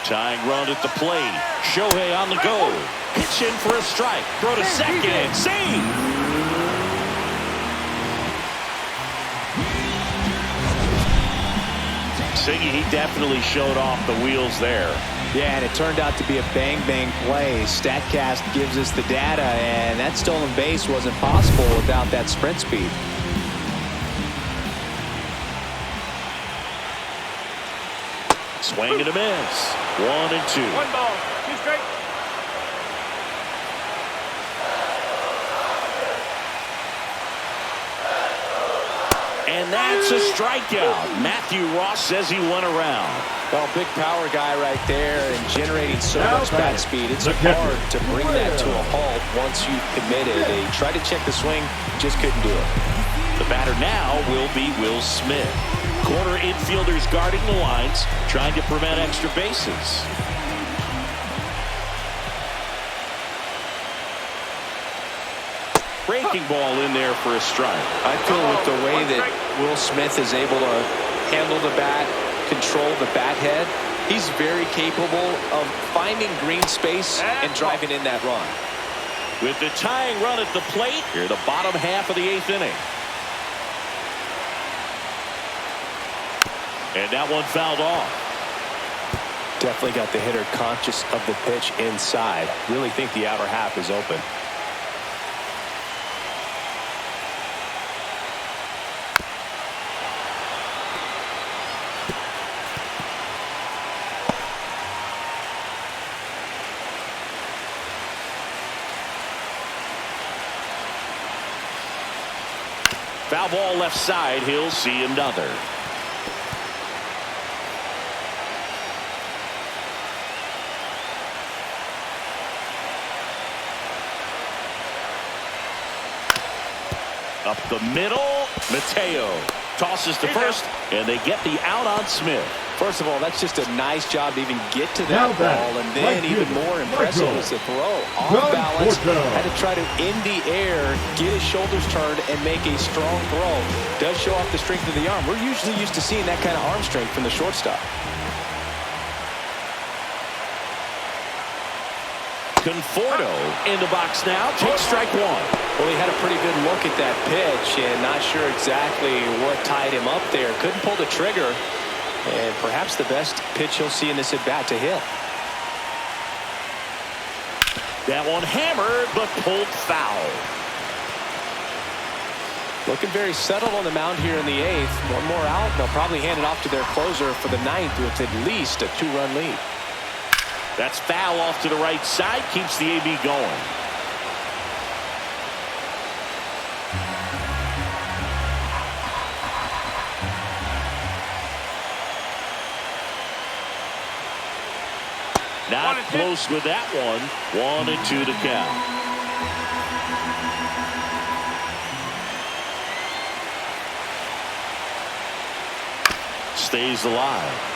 Tying run at the plate. Shohei on the go. Pitch in for a strike. Throw to second. Save. Siggy, he definitely showed off the wheels there. Yeah, and it turned out to be a bang-bang play. StatCast gives us the data, and that stolen base wasn't possible without that sprint speed. Swing and a miss. 1-2. 1 ball, 2 straight. And that's a strikeout. Matthew Ross says he went around. Well, big power guy right there and generating so much bat speed. It's hard to bring that to a halt once you've committed. They tried to check the swing, just couldn't do it. The batter now will be Will Smith. Corner infielders guarding the lines, trying to prevent extra bases. Breaking ball in there for a strike. I feel with the way that Will Smith is able to handle the bat, control the bat head, he's very capable of finding green space and driving in that run. With the tying run at the plate, here the bottom half of the 8th inning. And that one fouled off. Definitely got the hitter conscious of the pitch inside. Really think the outer half is open. Foul ball left side. He'll see another. Up the middle, Mateo tosses to first, and they get the out on Smith. First of all, that's just a nice job to even get to that ball, and then even more impressive was the throw. Off balance, had to try to in the air, get his shoulders turned, and make a strong throw. Does show off the strength of the arm. We're usually used to seeing that kind of arm strength from the shortstop. Conforto in the box now. Takes strike 1. Well, he had a pretty good look at that pitch and not sure exactly what tied him up there. Couldn't pull the trigger, and perhaps the best pitch he'll see in this at-bat to hit. That one hammered, but pulled foul. Looking very settled on the mound here in the 8th. One more out, and they'll probably hand it off to their closer for the 9th with at least a 2-run lead. That's foul off to the right side. Keeps the AB going. Not close with that one. 1-2 the count. Stays alive.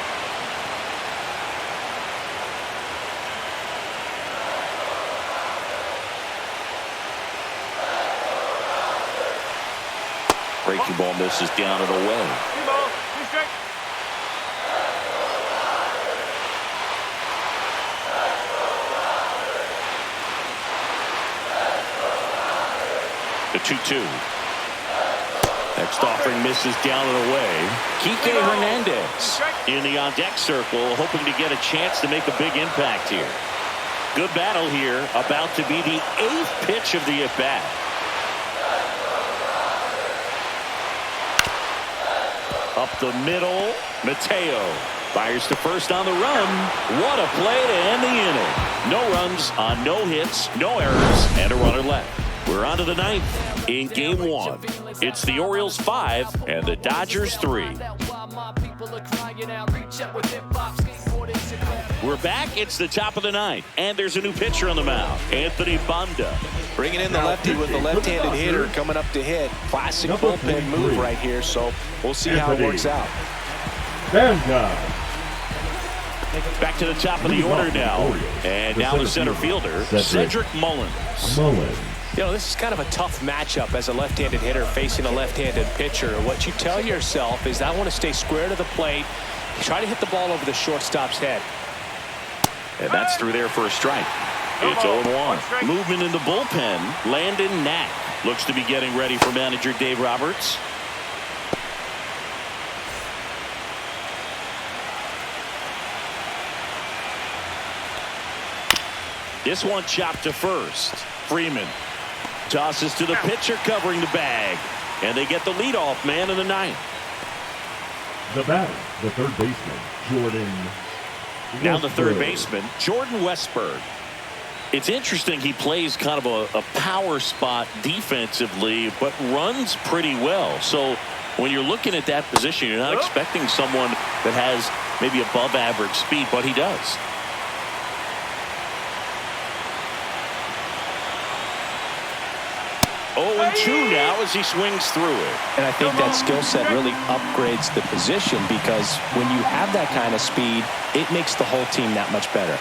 Breaking ball misses down and away. The 2-2. Next offering misses down and away. Kike Hernandez in the on-deck circle, hoping to get a chance to make a big impact here. Good battle here, about to be the 8th pitch of the at-bat. Up the middle, Mateo fires to first on the run. What a play to end the inning. No runs on no hits, no errors, and a runner left. We're on to the 9th in game 1. It's the Orioles 5 and the Dodgers 3. We're back. It's the top of the 9th, and there's a new pitcher on the mound, Anthony Banda. Bringing in the lefty with the left-handed hitter coming up to hit. Classic bullpen move right here, so we'll see how it works out. Banda. Back to the top of the order now, and now the center fielder, Cedric Mullins. You know, this is kind of a tough matchup as a left-handed hitter facing a left-handed pitcher. What you tell yourself is I want to stay square to the plate, try to hit the ball over the shortstop's head. And that's through there for a strike. It's 0-1. Movement in the bullpen. Landon Knack looks to be getting ready for manager Dave Roberts. This one chopped to first. Freeman tosses to the pitcher covering the bag. And they get the leadoff man in the 9th. The batter, the third baseman, Jordan Now the third baseman, Jordan Westberg. It's interesting, he plays kind of a power spot defensively, but runs pretty well. So when you're looking at that position, you're not expecting someone that has maybe above average speed, but he does. And 2 now as he swings through it. And I think that skill set really upgrades the position, because when you have that kind of speed, it makes the whole team that much better.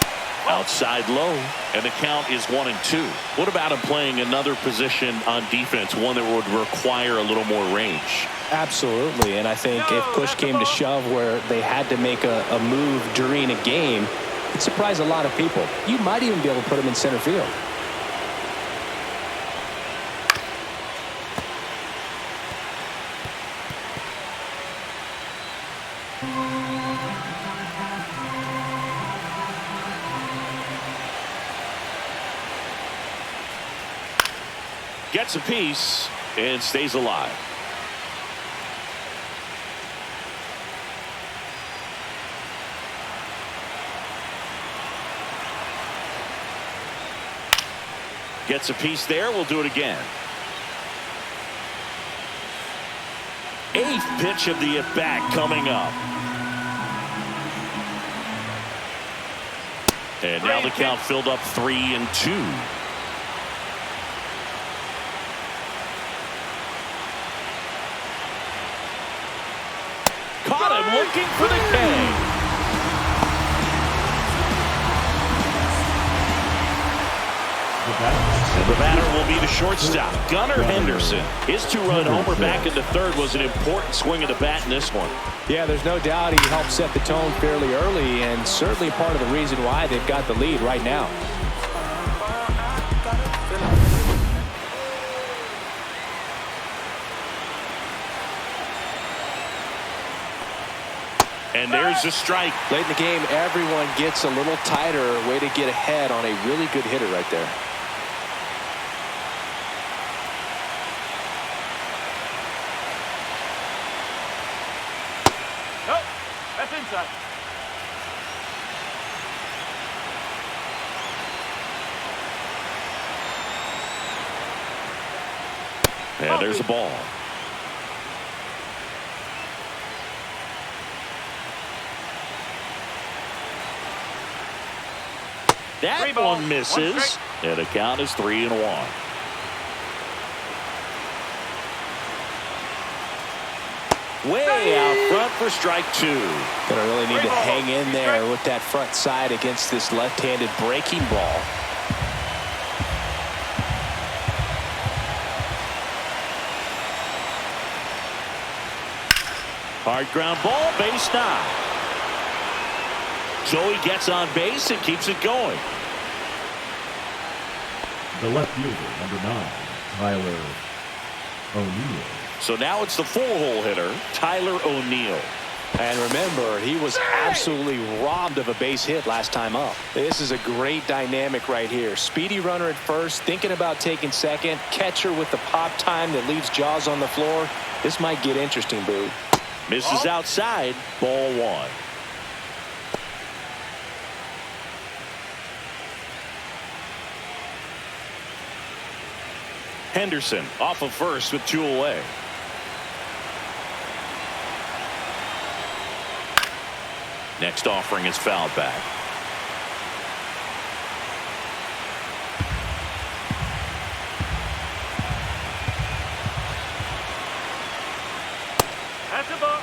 Outside low, and the count is 1-2. What about him playing another position on defense, one that would require a little more range? Absolutely, and I think if push came to shove where they had to make a move during a game, it'd surprise a lot of people. You might even be able to put him in center field. Gets a piece and stays alive. Gets a piece there. We'll do it again. 8th pitch of the at-bat coming up. And now the count filled up 3-2. Caught him looking for the K. And the batter will be the shortstop, Gunnar Henderson. His 2-run homer back into third was an important swing of the bat in this one. Yeah, there's no doubt he helped set the tone fairly early, and certainly part of the reason why they've got the lead right now. And there's a strike. Late in the game, everyone gets a little tighter. Way to get ahead on a really good hitter right there. Nope, that's inside. And there's a ball. That one misses, and the count is 3-1. Way out front for strike 2. Gonna really need to hang in there with that front side against this left-handed breaking ball. Hard ground ball, base knock. So he gets on base and keeps it going. The left fielder, number 9, Tyler O'Neill. So now it's the 4-hole hitter, Tyler O'Neill. And remember, he was absolutely robbed of a base hit last time up. This is a great dynamic right here. Speedy runner at first, thinking about taking second. Catcher with the pop time that leaves Jaws on the floor. This might get interesting, Boo. Misses outside, ball 1. Henderson off of first with 2 away. Next offering is fouled back. That's a ball.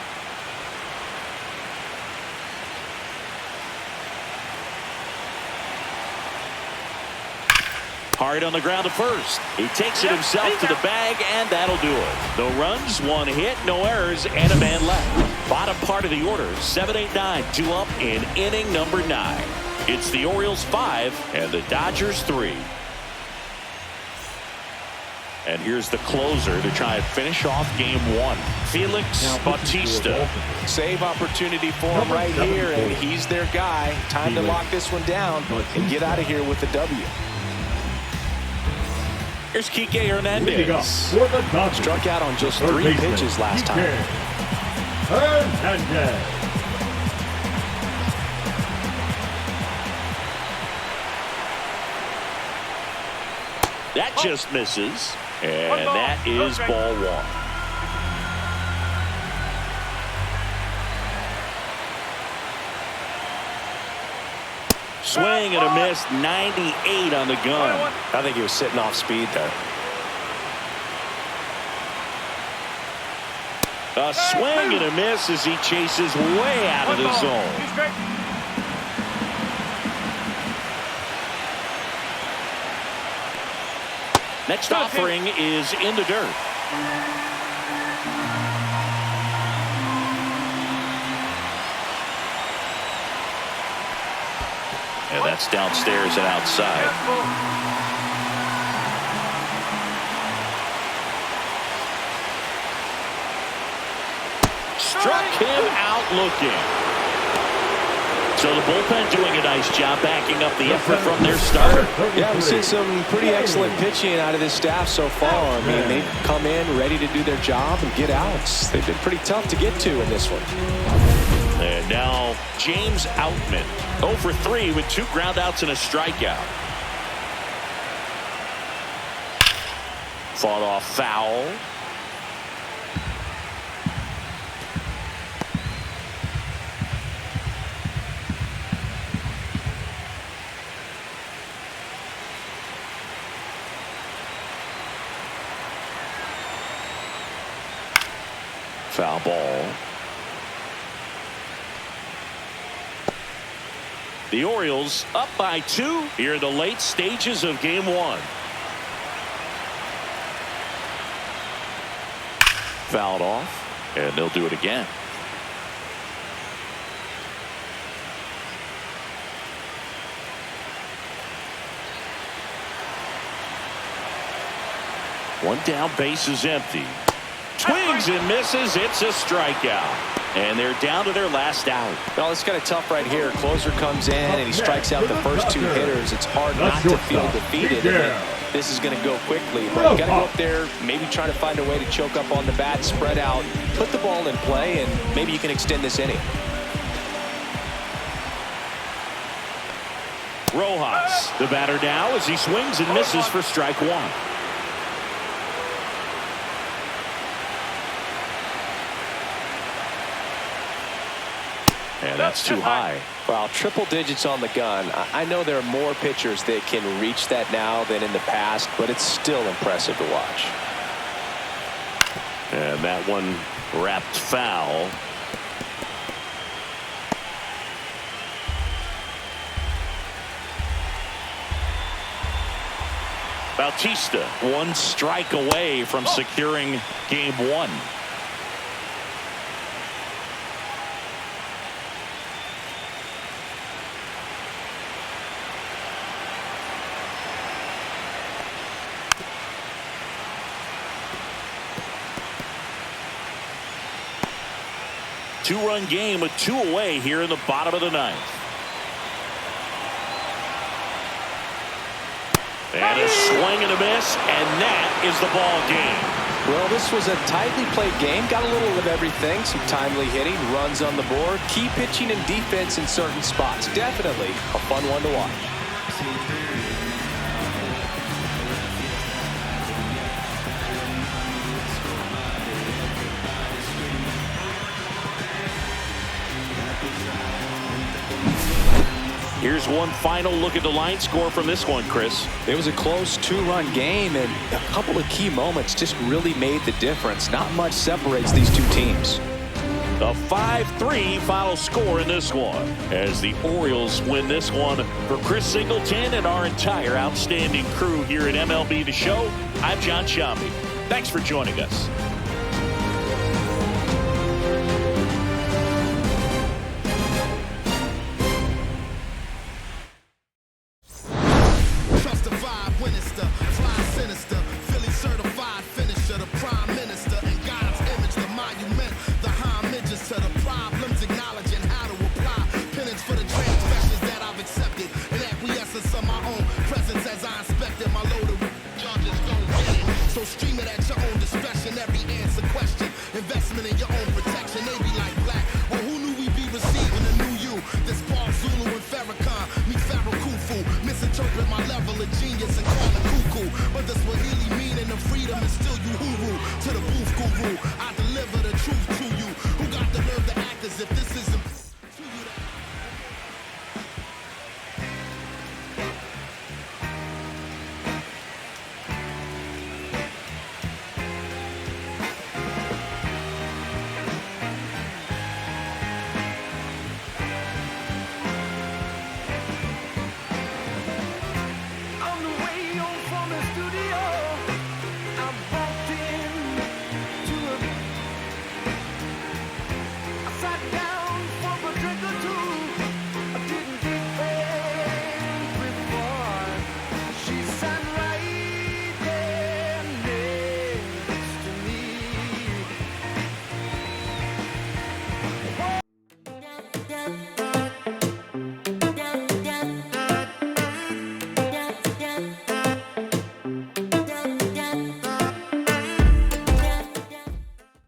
Hard on the ground to first. He takes it himself to the bag, and that'll do it. No runs, 1 hit, no errors, and a man left. Bottom part of the order, 7-8-9, 2 up in inning number 9. It's the Orioles 5 and the Dodgers 3. And here's the closer to try and finish off game 1. Felix Bautista. Save opportunity for him right here, and he's their guy. Time to lock this one down and get out of here with the W. Here's Kike Hernandez. Struck out on just 3 pitches last time. Hernandez. That just misses, and that is ball 1. Swing and a miss, 98 on the gun. I think he was sitting off speed there. A swing and a miss as he chases way out of the zone. Next offering is in the dirt. And that's downstairs and outside. Struck him out looking. So the bullpen doing a nice job backing up the effort from their starter. Yeah, we've seen some pretty excellent pitching out of this staff so far. I mean, they've come in ready to do their job and get outs. They've been pretty tough to get to in this one. And now James Outman, 0 for 3 with 2 groundouts and a strikeout. Fought off foul. Foul ball. The Orioles up by 2 here in the late stages of game 1. Fouled off, and they'll do it again. One down, base is empty. Swings and misses. It's a strikeout. And they're down to their last out. Well, it's kind of tough right here. Closer comes in and he strikes out the first 2 hitters. It's hard not to feel defeated. This is going to go quickly, but you got to go up there, maybe try to find a way to choke up on the bat, spread out, put the ball in play, and maybe you can extend this inning. Rojas, the batter now, as he swings and misses for strike 1. And that's too high. Well, triple digits on the gun. I know there are more pitchers that can reach that now than in the past, but it's still impressive to watch. And that one wrapped foul. Bautista, one strike away from securing game one. Two-run game with two away here in the bottom of the ninth. And a swing and a miss, and that is the ball game. Well, this was a tightly played game. Got a little of everything. Some timely hitting, runs on the board, key pitching and defense in certain spots. Definitely a fun one to watch. Here's one final look at the line score from this one, Chris. It was a close two-run game, and a couple of key moments just really made the difference. Not much separates these two teams. A 5-3 final score in this one as the Orioles win this one. For Chris Singleton and our entire outstanding crew here at MLB The Show, I'm John Shambi. Thanks for joining us. On the way home from the studio.